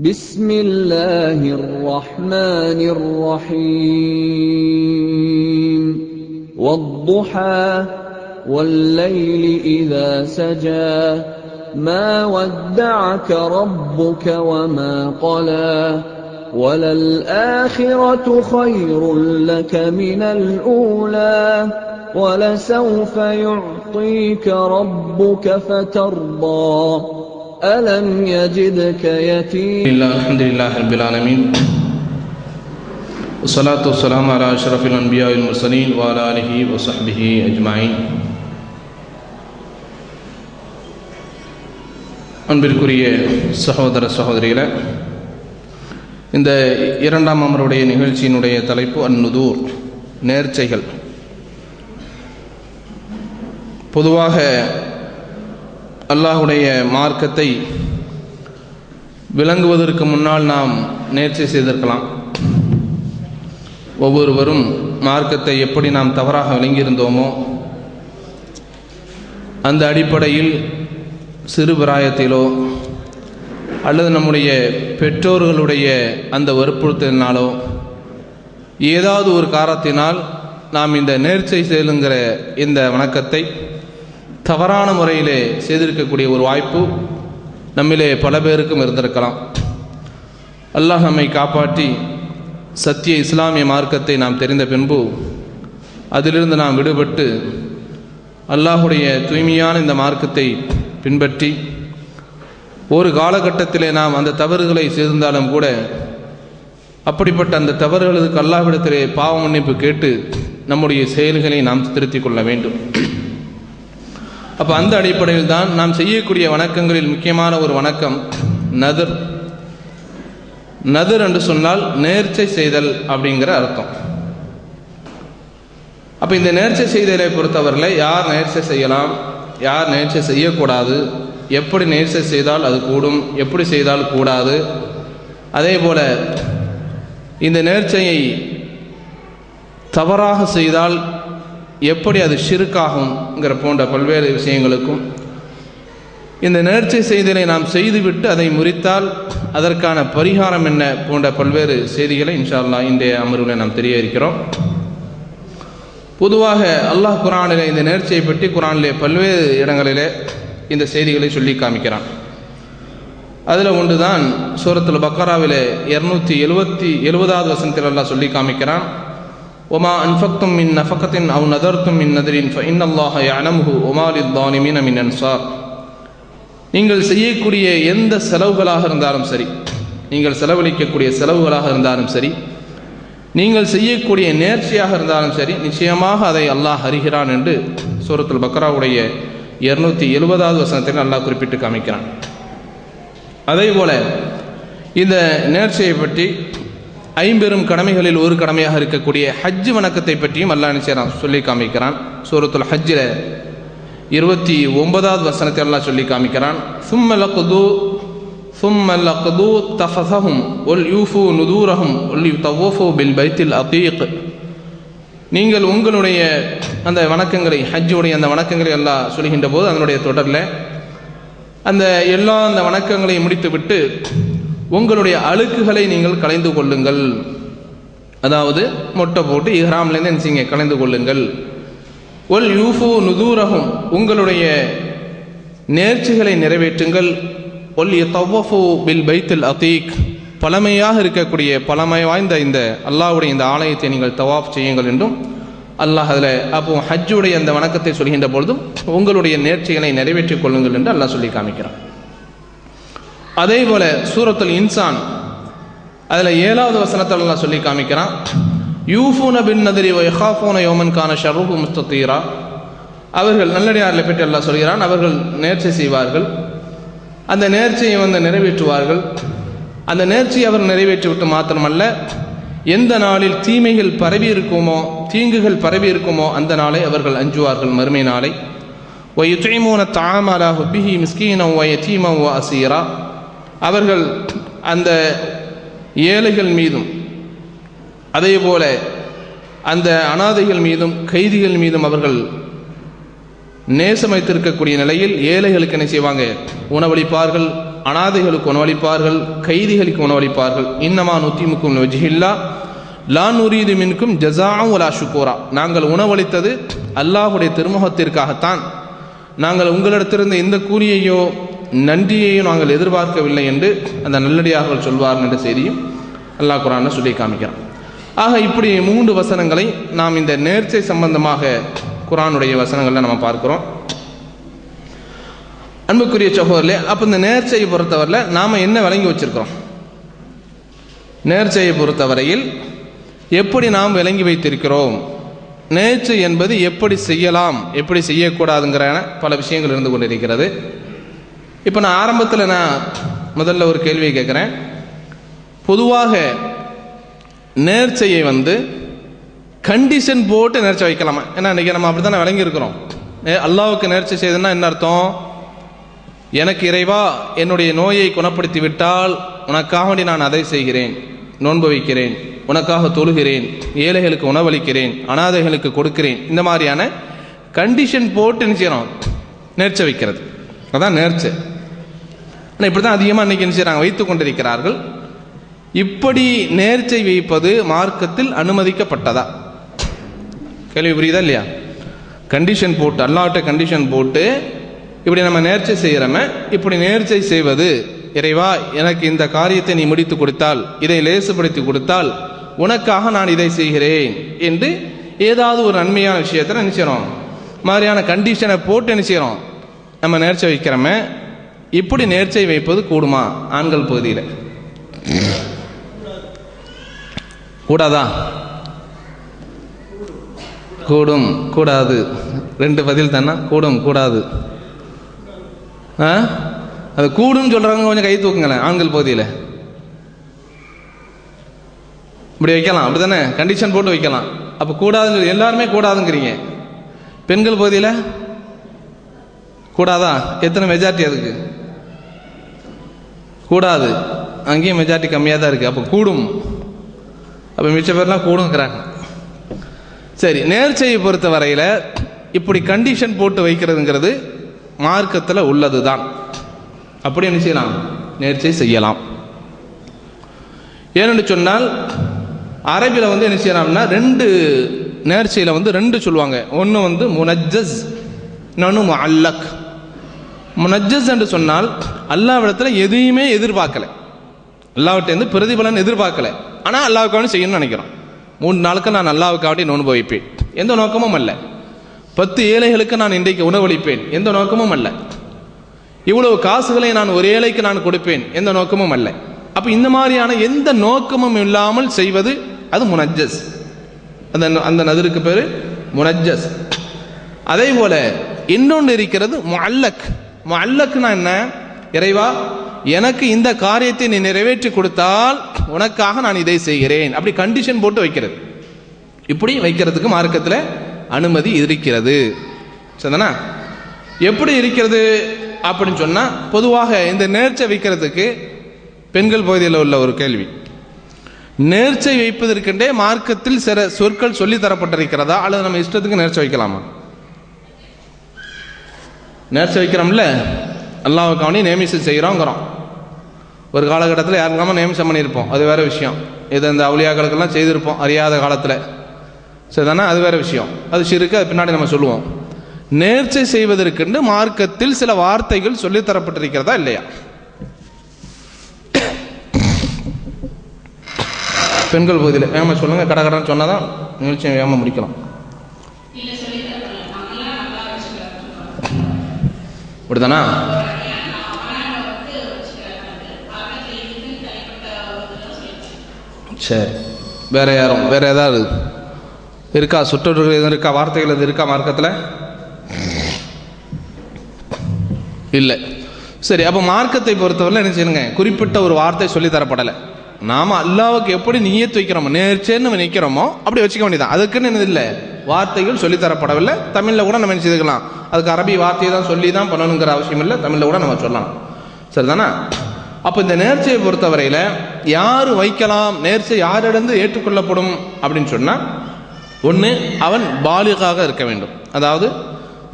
بسم الله الرحمن الرحيم والضحى والليل إذا سجى ما ودعك ربك وما قلى وللآخرة خير لك من الأولى ولسوف يعطيك ربك فترضى ألم يجدك يتيما. الحمد لله رب العالمين والصلاة والسلام على أشرف الأنبياء والمرسلين وعلى آله وصحبه أجمعين. அன்பிற்குரிய சகோதர சகோதரிகளே, இந்த இரண்டாம் அமருடைய நிகழ்ச்சியினுடைய தலைப்பு அந்நுதூர், நேர்ச்சைகள். பொதுவாக அல்லாஹுடைய மார்க்கத்தை விளங்குவதற்கு முன்னால் நாம் நேர்ச்சை செய்திருக்கலாம். ஒவ்வொருவரும் மார்க்கத்தை எப்படி நாம் தவறாக விளங்கியிருந்தோமோ அந்த அடிப்படையில் சிறு பிராயத்திலோ அல்லது நம்முடைய பெற்றோர்களுடைய அந்த வற்புறுத்தலினாலோ ஏதாவது ஒரு காரணத்தினால் நாம் இந்த நேர்ச்சை செய்யுங்கிற இந்த வணக்கத்தை தவறான முறையிலே செய்திருக்கக்கூடிய ஒரு வாய்ப்பு நம்மிலே பல பேருக்கும் இருந்திருக்கலாம். அல்லாஹ் நம்மை காப்பாற்றி சத்திய இஸ்லாமிய மார்க்கத்தை நாம் தெரிந்த பின்பு அதிலிருந்து நாம் விடுபட்டு அல்லாஹுடைய தூய்மையான இந்த மார்க்கத்தை பின்பற்றி ஒரு காலகட்டத்திலே நாம் அந்த தவறுகளை செய்திருந்தாலும் கூட அப்படிப்பட்ட அந்த தவறுகளுக்கு அல்லாஹ்விடத்திலே பாவ மன்னிப்பு கேட்டு நம்முடைய செயல்களை நாம் திருத்திக் கொள்ள வேண்டும். அப்போ அந்த அடிப்படையில் தான் நாம் செய்யக்கூடிய வணக்கங்களில் முக்கியமான ஒரு வணக்கம் நதர். நதர் என்று சொன்னால் நேர்ச்சை செய்தல் அப்படிங்கிற அர்த்தம். அப்போ இந்த நேர்ச்சை செய்தலை பொறுத்தவரையில் யார் நேர்ச்சை செய்யலாம், யார் நேர்ச்சை செய்யக்கூடாது, எப்படி நேர்ச்சை செய்தால் அது கூடும், எப்படி செய்தால் கூடாது, அதே போல் இந்த நேர்ச்சையை தவறாக செய்தால் எப்படி அது ஷிர்காகும்ங்கிற போன்ற பல்வேறு விஷயங்களுக்கும், இந்த நேர்ச்சை செய்தலை நாம் செய்துவிட்டு அதை முறித்தால் அதற்கான பரிகாரம் என்ன போன்ற பல்வேறு செய்திகளை இன்ஷா அல்லாஹ் இன்றைய அமர்வில் நாம் தெரிய இருக்கிறோம். பொதுவாக அல்லாஹ் குர்ஆனிலே இந்த நேர்ச்சையை பற்றி குர்ஆனிலே பல்வேறு இடங்களிலே இந்த செய்திகளை சொல்லி காமிக்கிறான். அதில் ஒன்று தான் சூரத்துல் பக்கராவிலே 270வது வசனத்தில் அல்லாஹ் சொல்லி காமிக்கிறான். وما أنفقتم من نفقة أو نذرتم من نذر فإن الله يعلمه وما للظالمين من أنصار. நீங்கள் செய்யக்கூடிய எந்த செலவுகளாக இருந்தாலும் சரி, நீங்கள் செலவழிக்கக்கூடிய செலவுகளாக இருந்தாலும் சரி, நீங்கள் செய்யக்கூடிய நேர்ச்சியாக இருந்தாலும் சரி, நிச்சயமாக அதை அல்லாஹ் அறிகிறான் என்று சூரத்துல் பக்கராவுடைய 270வது வசனத்தில் அல்லாஹ் குறிப்பிட்டு காமிக்கிறான். அதே போல இந்த நேர்ச்சியை பற்றி ஐம்பெரும் கடமைகளில் ஒரு கடமையாக இருக்கக்கூடிய ஹஜ் வணக்கத்தை பற்றியும் அல்லாஹ் நிச்சயம் சொல்லி காமிக்கிறான். சூரத்துல் ஹஜ்ஜில் 29வது வசனத்தை அல்லாஹ் சொல்லி காமிக்கிறான். ثُمَّ لَقْضُوا تَفَثَهُمْ وَلْيُوفُوا نُذُورَهُمْ وَلْيُطَوَّفُوا بِالْبَيْتِ الْعَتِيقِ. நீங்கள் உங்களுடைய அந்த வணக்கங்களை, ஹஜ்ஜுடைய அந்த வணக்கங்களை அல்லாஹ் சொல்கின்ற போது அதனுடைய தொடரில் அந்த எல்லா அந்த வணக்கங்களை முடித்துவிட்டு உங்களுடைய அழுக்குகளை நீங்கள் களைந்து கொள்ளுங்கள், அதாவது மொட்டை போட்டு இஹ்ராம்லேருந்து நினைச்சிங்க களைந்து கொள்ளுங்கள். ஒல் யூஃபு நுதூரஹும், உங்களுடைய நேர்ச்சிகளை நிறைவேற்றுங்கள். ஒல் யதவ்வஃபு பில் பைத்துல் அதீக், பழமையாக இருக்கக்கூடிய பழமை வாய்ந்த இந்த அல்லாஹ்வுடைய இந்த ஆலயத்தை நீங்கள் தவாஃப் செய்யுங்கள் என்றும் அல்லாஹ் அதில் அப்போ ஹஜ்ஜுடைய அந்த வணக்கத்தை சொல்கின்ற பொழுதும் உங்களுடைய நேர்ச்சிகளை நிறைவேற்றிக் கொள்ளுங்கள் என்று அல்லாஹ் சொல்லி காமிக்கிறான். அதே போல சூரத்துல் இன்சான் அதில் 7வது வசனத்தில் அல்லாஹ் சொல்லி காமிக்கிறான். யூஃபூன பின் நதிரி வ யகாஃபூன யௌமன் கான ஷர்ருஹு முஸ்ததீரா. அவர்கள் நல்லடியார்களை பற்றி அல்லாஹ் சொல்கிறான், அவர்கள் நேர்ச்சை செய்வார்கள், அந்த நேர்ச்சையை நிறைவேற்றுவார்கள். அந்த நேர்ச்சியை அவர் நிறைவேற்றிவிட்டு மாத்திரமல்ல, எந்த நாளில் தீமைகள் பரவி இருக்குமோ, தீங்குகள் பரவி இருக்குமோ அந்த நாளை அவர்கள் அஞ்சுவார்கள், மறுமை நாளை. வ யுத்இமூன தஆம அலா ஹுப்பிஹி மிஸ்கீனன் வ யதீமன் வ அஸீரா. அவர்கள் அந்த ஏழைகள் மீதும் அதே போல அந்த அனாதைகள் மீதும் கைதிகள் மீதும் அவர்கள் நேசம் வைத்திருக்கக்கூடிய நிலையில் ஏழைகளுக்கு என்ன செய்வாங்க, உணவளிப்பார்கள். அனாதைகளுக்கு உணவளிப்பார்கள், கைதிகளுக்கு உணவளிப்பார்கள். இன்னமா நுத்திமுக்கும் வஜ்ஹில்லா லா நுரீது மின்கும் ஜஸாஅன் வலா ஷுக்கூரா. நாங்கள் உணவளித்தது அல்லாஹ்வுடைய திருமுகத்திற்காகத்தான், நாங்கள் உங்களிடத்திலிருந்து எந்த கூலியையோ நன்றியையோ நாங்கள் எதிர்பார்க்கவில்லை என்று அந்த நல்லடியார்கள் சொல்வார்கள் என்ற செய்தியும் அல்லாஹ் குர்ஆனில் சொல்லி காமிக்கிறான். ஆக இப்படி 3 வசனங்களை நாம் இந்த நேர்ச்சை சம்பந்தமாக குர்ஆனுடைய வசனங்களில் நம்ம பார்க்கிறோம். அன்புக்குரிய சகோதரர்களே, அப்போ இந்த நேர்ச்சையை பொறுத்தவரையில் நாம் என்ன விளங்கி வச்சிருக்கிறோம்? நேர்ச்சையை பொறுத்தவரையில் எப்படி நாம் விளங்கி வைத்திருக்கிறோம்? நேர்ச்சை என்பது எப்படி செய்யலாம், எப்படி செய்யக்கூடாதுங்கிற பல விஷயங்கள் இருந்து கொண்டிருக்கிறது. இப்போ நான் ஆரம்பத்தில் முதல்ல ஒரு கேள்வியை கேட்குறேன். பொதுவாக நேர்ச்சையை கண்டிஷன் போட்டு நேர்ச்சை வைக்கலாமா? ஏன்னா இன்றைக்கி நம்ம அப்படி தான் விளங்கியிருக்கிறோம். அல்லாஹ்வுக்கு நேர்ச்சை செய்ததுன்னா என்ன அர்த்தம்? எனக்கு இறைவா என்னுடைய நோயை குணப்படுத்தி விட்டால் உனக்காக வேண்டி நான் அதை செய்கிறேன், நோன்பு வைக்கிறேன், உனக்காக தொழுகிறேன், ஏழைகளுக்கு உணவளிக்கிறேன், அனாதைகளுக்கு கொடுக்கிறேன். இந்த மாதிரியான கண்டிஷன் போட்டு நிச்சயம் நேர்ச்சை வைக்கிறது, அதான் நேர்ச்சை. ஆனால் இப்படி தான் அதிகமாக இன்றைக்கி நிச்சயம் வைத்து கொண்டிருக்கிறார்கள். இப்படி நேர்ச்சை வைப்பது மார்க்கத்தில் அனுமதிக்கப்பட்டதா? கேள்வி புரியுதா இல்லையா? கண்டிஷன் போட்டு, அல்லாஹ்ட்ட கண்டிஷன் போட்டு இப்படி நம்ம நேர்ச்சை செய்கிறோமே, இப்படி நேர்ச்சை செய்வது, இறைவா எனக்கு இந்த காரியத்தை நீ முடித்து கொடுத்தால், இதை லேசுபடுத்தி கொடுத்தால் உனக்காக நான் இதை செய்கிறேன் என்று ஏதாவது ஒரு நன்மையான விஷயத்தை நினைச்சிடறோம். மாதிரியான கண்டிஷனை போட்டு நினைச்சிடறோம் நம்ம நேர்ச்சை வைக்கிறோமே. இப்படி நேர்ச்சை வைப்பது கூடுமா? ஆண்கள் பகுதியில் கூடாதா? கூடும், கூடாது. 2 பதில் தானே, கூடும் கூடாது. அது கூடும் சொல்றவங்க கொஞ்சம் கை தூக்குங்களேன். ஆண்கள் பகுதியில் இப்படி வைக்கலாம், அப்படித்தானே? கண்டிஷன் போட்டு வைக்கலாம். அப்போ கூடாதுங்க, எல்லாருமே கூடாதுங்கிறீங்க. பெண்கள் பகுதியில் கூடாதா? எத்தனை மெஜாரிட்டி அதுக்கு? கூடாது. அங்கேயும் மெஜாரிட்டி கம்மியாக தான் இருக்குது. அப்போ கூடும். அப்போ மிச்ச பேர்லாம் கூடுங்கிறாங்க. சரி, நேர்ச்சையை பொறுத்த வரையில் இப்படி கண்டிஷன் போட்டு வைக்கிறதுங்கிறது மார்க்கத்தில் உள்ளது தான். அப்படி என்ன செய்யலாம்? நேர்ச்சை செய்யலாம். ஏனென்று சொன்னால் அரபியில் என்ன செய்யலாம்னா 2 நேர்ச்சையில் 2 சொல்லுவாங்க. ஒன்று முனஜ்ஜஸ், இன்னொன்று முஅல்லக். முனஜ்ஜஸ் என்று சொன்னால் அல்லாஹ்விடத்தில் எதையுமே எதிர்பார்க்கலை, அல்லாஹ்விட்ட பிரதிபலன் எதிர்பார்க்கலை, ஆனால் அல்லாஹ்வுக்காக செய்யணும்னு நினைக்கிறோம். 3 நாளுக்கு நான் அல்லாஹ்வுக்காக நோன்பு வைப்பேன், எந்த நோக்கமும் அல்ல. 10 ஏழைகளுக்கு நான் இன்றைக்கு உணவளிப்பேன், எந்த நோக்கமும் அல்ல. இவ்வளவு காசுகளை நான் ஒரு ஏழைக்கு நான் கொடுப்பேன், எந்த நோக்கமும் அல்ல. அப்போ இந்த மாதிரியான எந்த நோக்கமும் இல்லாமல் செய்வது அது முனஜ்ஜஸ். அந்த நதிருக்கு பேர் முனஜ்ஜஸ். அதே போல இன்னொன்று இருக்கிறது முஅல்லக். முஅல்லக்னா என்ன? இறைவா எனக்கு இந்த காரியத்தை நீ நிறைவேற்றி கொடுத்தால் உனக்காக நான் இதை செய்கிறேன், அப்படி கண்டிஷன் போட்டு வைக்கிறது. இப்படி வைக்கிறதுக்கு மார்க்கத்தில் அனுமதி இருக்கிறது. சரிதானா? எப்படி இருக்கிறது அப்படின்னு சொன்னால், பொதுவாக இந்த நேர்ச்சை வைக்கிறதுக்கு பெண்கள் பகுதியில் உள்ள ஒரு கேள்வி, நேர்ச்சை வைப்பதற்கென்றே மார்க்கத்தில் சில சொற்கள் சொல்லி தரப்பட்டிருக்கிறதா, அல்லது நம்ம இஷ்டத்துக்கு நேர்ச்சை வைக்கலாமா? நேர்ச்சை வைக்கிறோம்ல, அல்லாஹ்வுக்காக நேமிசம் செய்கிறோங்கிறோம். ஒரு காலகட்டத்தில் யாருக்காம நேமிசம் பண்ணியிருப்போம், அது வேற விஷயம். இது அந்த அவுலியாக்களுக்கெல்லாம் செய்திருப்போம் அறியாத காலத்தில். சரிதானே? அது வேற விஷயம், அது ஷிர்க், அது பின்னாடி நம்ம சொல்லுவோம். நேர்ச்சை செய்வதற்கென்று மார்க்கத்தில் சில வார்த்தைகள் சொல்லித்தரப்பட்டிருக்கிறதா இல்லையா? பெண்கள் பகுதியில் வேகமாக சொல்லுங்க, கடகடன்னு சொன்னாதான் நிகழ்ச்சியை வேகமாக முடிக்கலாம். அப்படிதானா? சரி, வேற யாரும் வேற ஏதாவது இருக்கா? சுற்றோர்கள் எதுவும் இருக்கா? வார்த்தைகள் எதுவும் இருக்கா மார்க்கத்தில்? இல்லை. சரி, அப்போ மார்க்கத்தை பொறுத்தவரை என்ன செய்யணுங்க? குறிப்பிட்ட ஒரு வார்த்தை சொல்லி தரப்படலை. நாம அல்லாஹ்வுக்கு எப்படி நியத் வைக்கிறோமோ, நேர்ச்சேன்னு நினைக்கிறோமோ அப்படி வச்சுக்க வேண்டியதான். அதுக்குன்னு என்னது இல்லை, வார்த்தைகள் சொல்லித்தரப்படவில்லை. தமிழில் கூட நம்ம என்ன செய்துக்கலாம், அதுக்கு அரபி வார்த்தையை தான் சொல்லி தான் பண்ணணுங்கிற அவசியம் இல்லை, தமிழில் கூட நம்ம சொல்லலாம். சரிதானா? அப்போ இந்த நேர்ச்சையை பொறுத்தவரையில் யார் வைக்கலாம், நேர்ச்சை யாரிடந்து ஏற்றுக்கொள்ளப்படும் அப்படின்னு சொன்னால், ஒன்று அவன் பாலிகாக இருக்க வேண்டும். அதாவது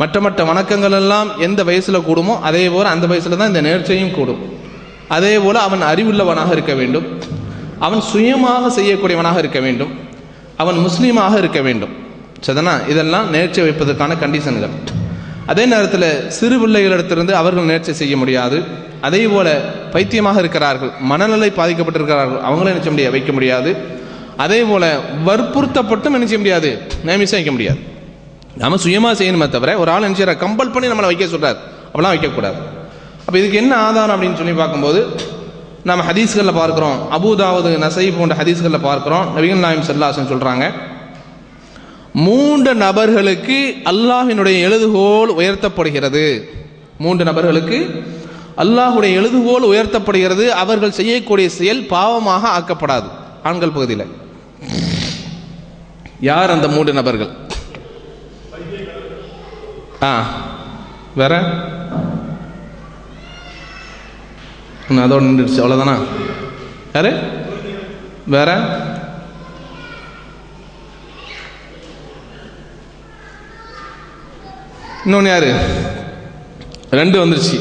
மற்ற வணக்கங்கள் எல்லாம் எந்த வயசில் கூடுமோ அதே போல் அந்த வயசில் தான் இந்த நேர்ச்சையும் கூடும். அதே போல் அவன் அறிவுள்ளவனாக இருக்க வேண்டும், அவன் சுயமாக செய்யக்கூடியவனாக இருக்க வேண்டும், அவன் முஸ்லீமாக இருக்க வேண்டும். சரிதானா? இதெல்லாம் நேர்ச்சை வைப்பதற்கான கண்டிஷன்கள். அதே நேரத்தில் சிறு பிள்ளைகளிடத்திலிருந்து அவர்கள் நேர்ச்சை செய்ய முடியாது. அதே போல் பைத்தியமாக இருக்கிறார்கள், மனநிலை பாதிக்கப்பட்டிருக்கிறார்கள், அவங்களும் நினைச்ச முடியாது, வைக்க முடியாது. அதே போல் வற்புறுத்தப்பட்டும் நினைச்ச முடியாது, நேமிசம் வைக்க முடியாது. நம்ம சுயமாக செய்யணுமே தவிர ஒரு ஆள் நினைச்சிட கம்பல் பண்ணி நம்மளை வைக்க சொல்கிறார், அப்படிலாம் வைக்கக்கூடாது. அப்போ இதுக்கு என்ன ஆதாரம் அப்படின்னு சொல்லி பார்க்கும்போது நம்ம ஹதீஸ்களில் பார்க்குறோம், அபூதாவுது நசை போன்ற ஹதீஸ்களில் பார்க்குறோம். நபிகள் நாயகம் ஸல்லல்லாஹு அலைஹி வஸல்லம் சொல்கிறாங்க, 3 நபர்களுக்கு அல்லாஹ்வினுடைய எழுதுகோல் உயர்த்தப்படுகிறது. 3 நபர்களுக்கு அல்லாஹ்வுடைய எழுதுகோல் உயர்த்தப்படுகிறது. அவர்கள் செய்யக்கூடிய செயல் பாவமாக ஆக்கப்படாது. ஆண்கள் பகுதியில் யார் அந்த 3 நபர்கள்? வேற அதோட நின்றுச்சு, அவ்வளோதானா? யாரு வேற? இன்னொன்று யாரு? 2 வந்துருச்சு.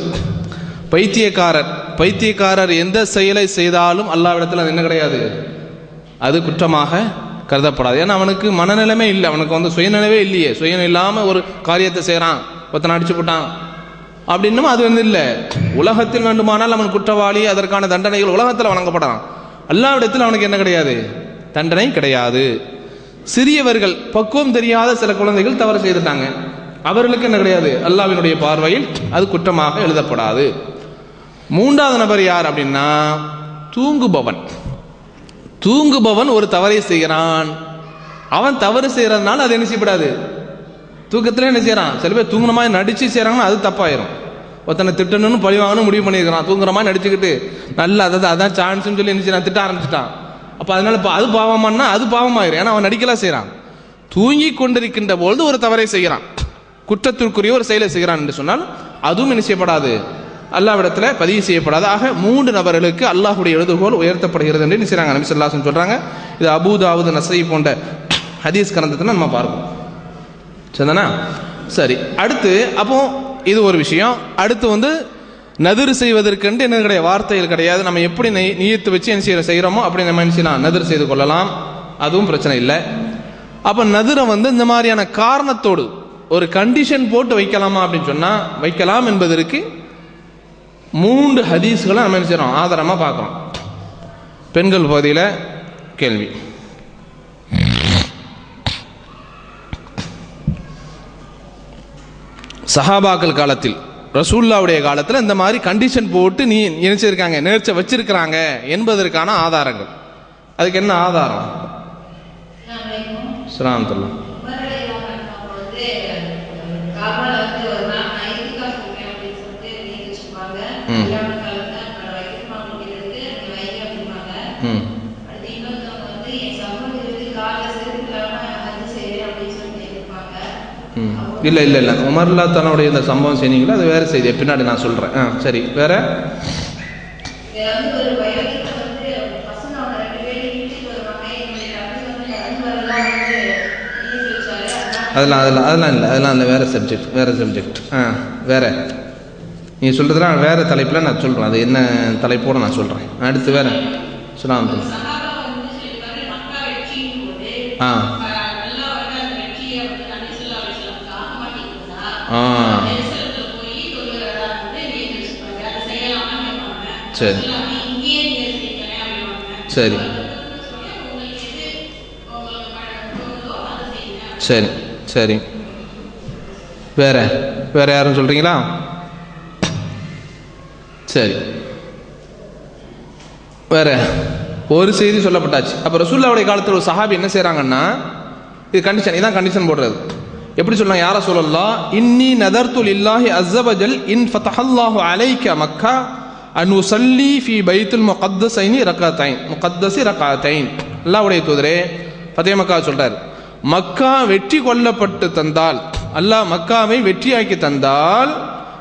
பைத்தியக்காரர் எந்த செயலை செய்தாலும் அல்லாஹ்விடத்தில் அது என்ன கிடையாது, அது குற்றமாக கருதப்படாது. ஏன்னா அவனுக்கு மனநிலைமை இல்லை, அவனுக்கு சுயநிலைவே இல்லையே. சுயம் இல்லாமல் ஒரு காரியத்தை செய்கிறான், ஒருத்தனை அடிச்சு போட்டான் அப்படின்னும் அது இல்லை. உலகத்தில் வேண்டுமானால் அவன் குற்றவாளி, அதற்கான தண்டனைகள் உலகத்தில் வழங்கப்படான். அல்லாஹ்விடத்தில் அவனுக்கு என்ன கிடையாது, தண்டனை கிடையாது. சிறியவர்கள், பக்குவம் தெரியாத சில குழந்தைகள் தவறு செய்துட்டாங்க, அவர்களுக்கு என்ன கிடையாது, அல்லாஹ்வினுடைய பார்வையில் அது குற்றமாக எழுதப்படாது. 3வது நபர் யார் அப்படின்னா தூங்குபவன் ஒரு தவறை செய்கிறான். அவன் தவறு செய்யறதுனால அது என்ன செய்யப்படாது, தூக்கத்துல என்ன செய்யறான். சில பேர் தூங்குற மாதிரி நடிச்சு செய்யறாங்கன்னா அது தப்பாயிரும். ஒருத்தனை திட்டணும்னு பழி வாங்கணும் முடிவு பண்ணியிருக்கிறான், தூங்குற மாதிரி நடிச்சுக்கிட்டு நல்லா அதான் சான்ஸ்ன்னு சொல்லி என்ன செய்யறான், திட்ட ஆரம்பிச்சுட்டான். அப்ப அதனால அது பாவமானா அது பாவமாயிரும். ஏன்னா அவன் நடிக்கலாம் செய்யறான். தூங்கி கொண்டிருக்கின்ற பொழுது ஒரு தவறை செய்கிறான், குற்றத்திற்குரிய ஒரு செயலை செய்கிறான் என்று சொன்னால் அதுவும் என்ன செய்யப்படாது, அல்லாஹ்விடத்தில் பதிவு செய்யப்படாது. ஆக 3 நபர்களுக்கு அல்லாஹ்வுடைய எழுதுகோல் உயர்த்தப்படுகிறது என்று நினைச்சாங்க நபி ஸல்லல்லாஹு அலைஹி வஸல்லம் சொல்றாங்க. இது அபூதாவுது நஸை போன்ற ஹதீஸ் கிரந்தத்தை நம்ம பார்ப்போம். சரிதானா? சரி, அடுத்து அப்போ இது ஒரு விஷயம். அடுத்து நதிர் செய்வதற்கென்று என்ன கிடையாது, வார்த்தைகள் கிடையாது. நம்ம எப்படி நியத்து வச்சு என்ன செய்கிறோமோ அப்படி நம்ம என்ன செய்யலாம், நதிர் செய்து கொள்ளலாம், அதுவும் பிரச்சனை இல்லை. அப்போ நதிரை இந்த மாதிரியான காரணத்தோடு ஒரு கண்டிஷன் போட்டு வைக்கலாமா அப்படின்னு சொன்னால் வைக்கலாம் என்பதற்கு 3 ஹதீஸ்களை நம்ம என்ன செய்கிறோம், ஆதாரமாக பார்க்குறோம். பெண்கள் பகுதியில் கேள்வி. சஹாபாக்கள் காலத்தில், ரசூலுல்லாஹ்வுடைய காலத்தில் இந்த மாதிரி கண்டிஷன் போட்டு நீ நினைச்சிருக்காங்க, நேர்ச்சை வச்சிருக்கிறாங்க என்பதற்கான ஆதாரங்கள். அதுக்கு என்ன ஆதாரம்? ஸ்ரீராமத்துல்லா இல்லை இல்லை இல்லை உமர்லா தன்னுடைய இந்த சம்பவம் செய்னீங்களா, அது வேற செய்தி, பின்னாடி நான் சொல்றேன். சரி, வேற அதெல்லாம் இல்லை, அதெல்லாம் இல்லை, வேற சப்ஜெக்ட். வேற நீ சொல்றதுலாம் வேற தலைப்பில் நான் சொல்றேன், அது என்ன தலைப்போட நான் சொல்றேன். அடுத்து வேற சொல்லலாம். சரி சரி சரி சரி வேற வேற யாரும் சொல்றீங்களா? சரி, வேற ஒரு செய்தி சொல்லப்பட்டாச்சு. அப்ப ரசூலுல்லாஹ்வுடைய காலத்தில் ஒரு சஹாபி என்ன செய்யறாங்கன்னா, இது கண்டிஷன், இதான் கண்டிஷன் போடுறது. எப்படி சொல்லலாம், யா ரசூலல்லாஹ் இன்னி நதர்து லில்லாஹி அஸ்ஸ வஜல் இன் ஃபதஹல்லாஹு அலைக மக்கா அன் உஸல்லி ஃபீ பைத்துல் முகத்தஸைனி ரகஅத்தைன். அல்லாஹ்வுடைய தூதரே, ஃபதஹ் மக்கா சொல்றார், மக்கா வெற்றி கொள்ளப்பட்டு தந்தால், அல்லாஹ் மக்காவை வெற்றியாக்கி தந்தால்,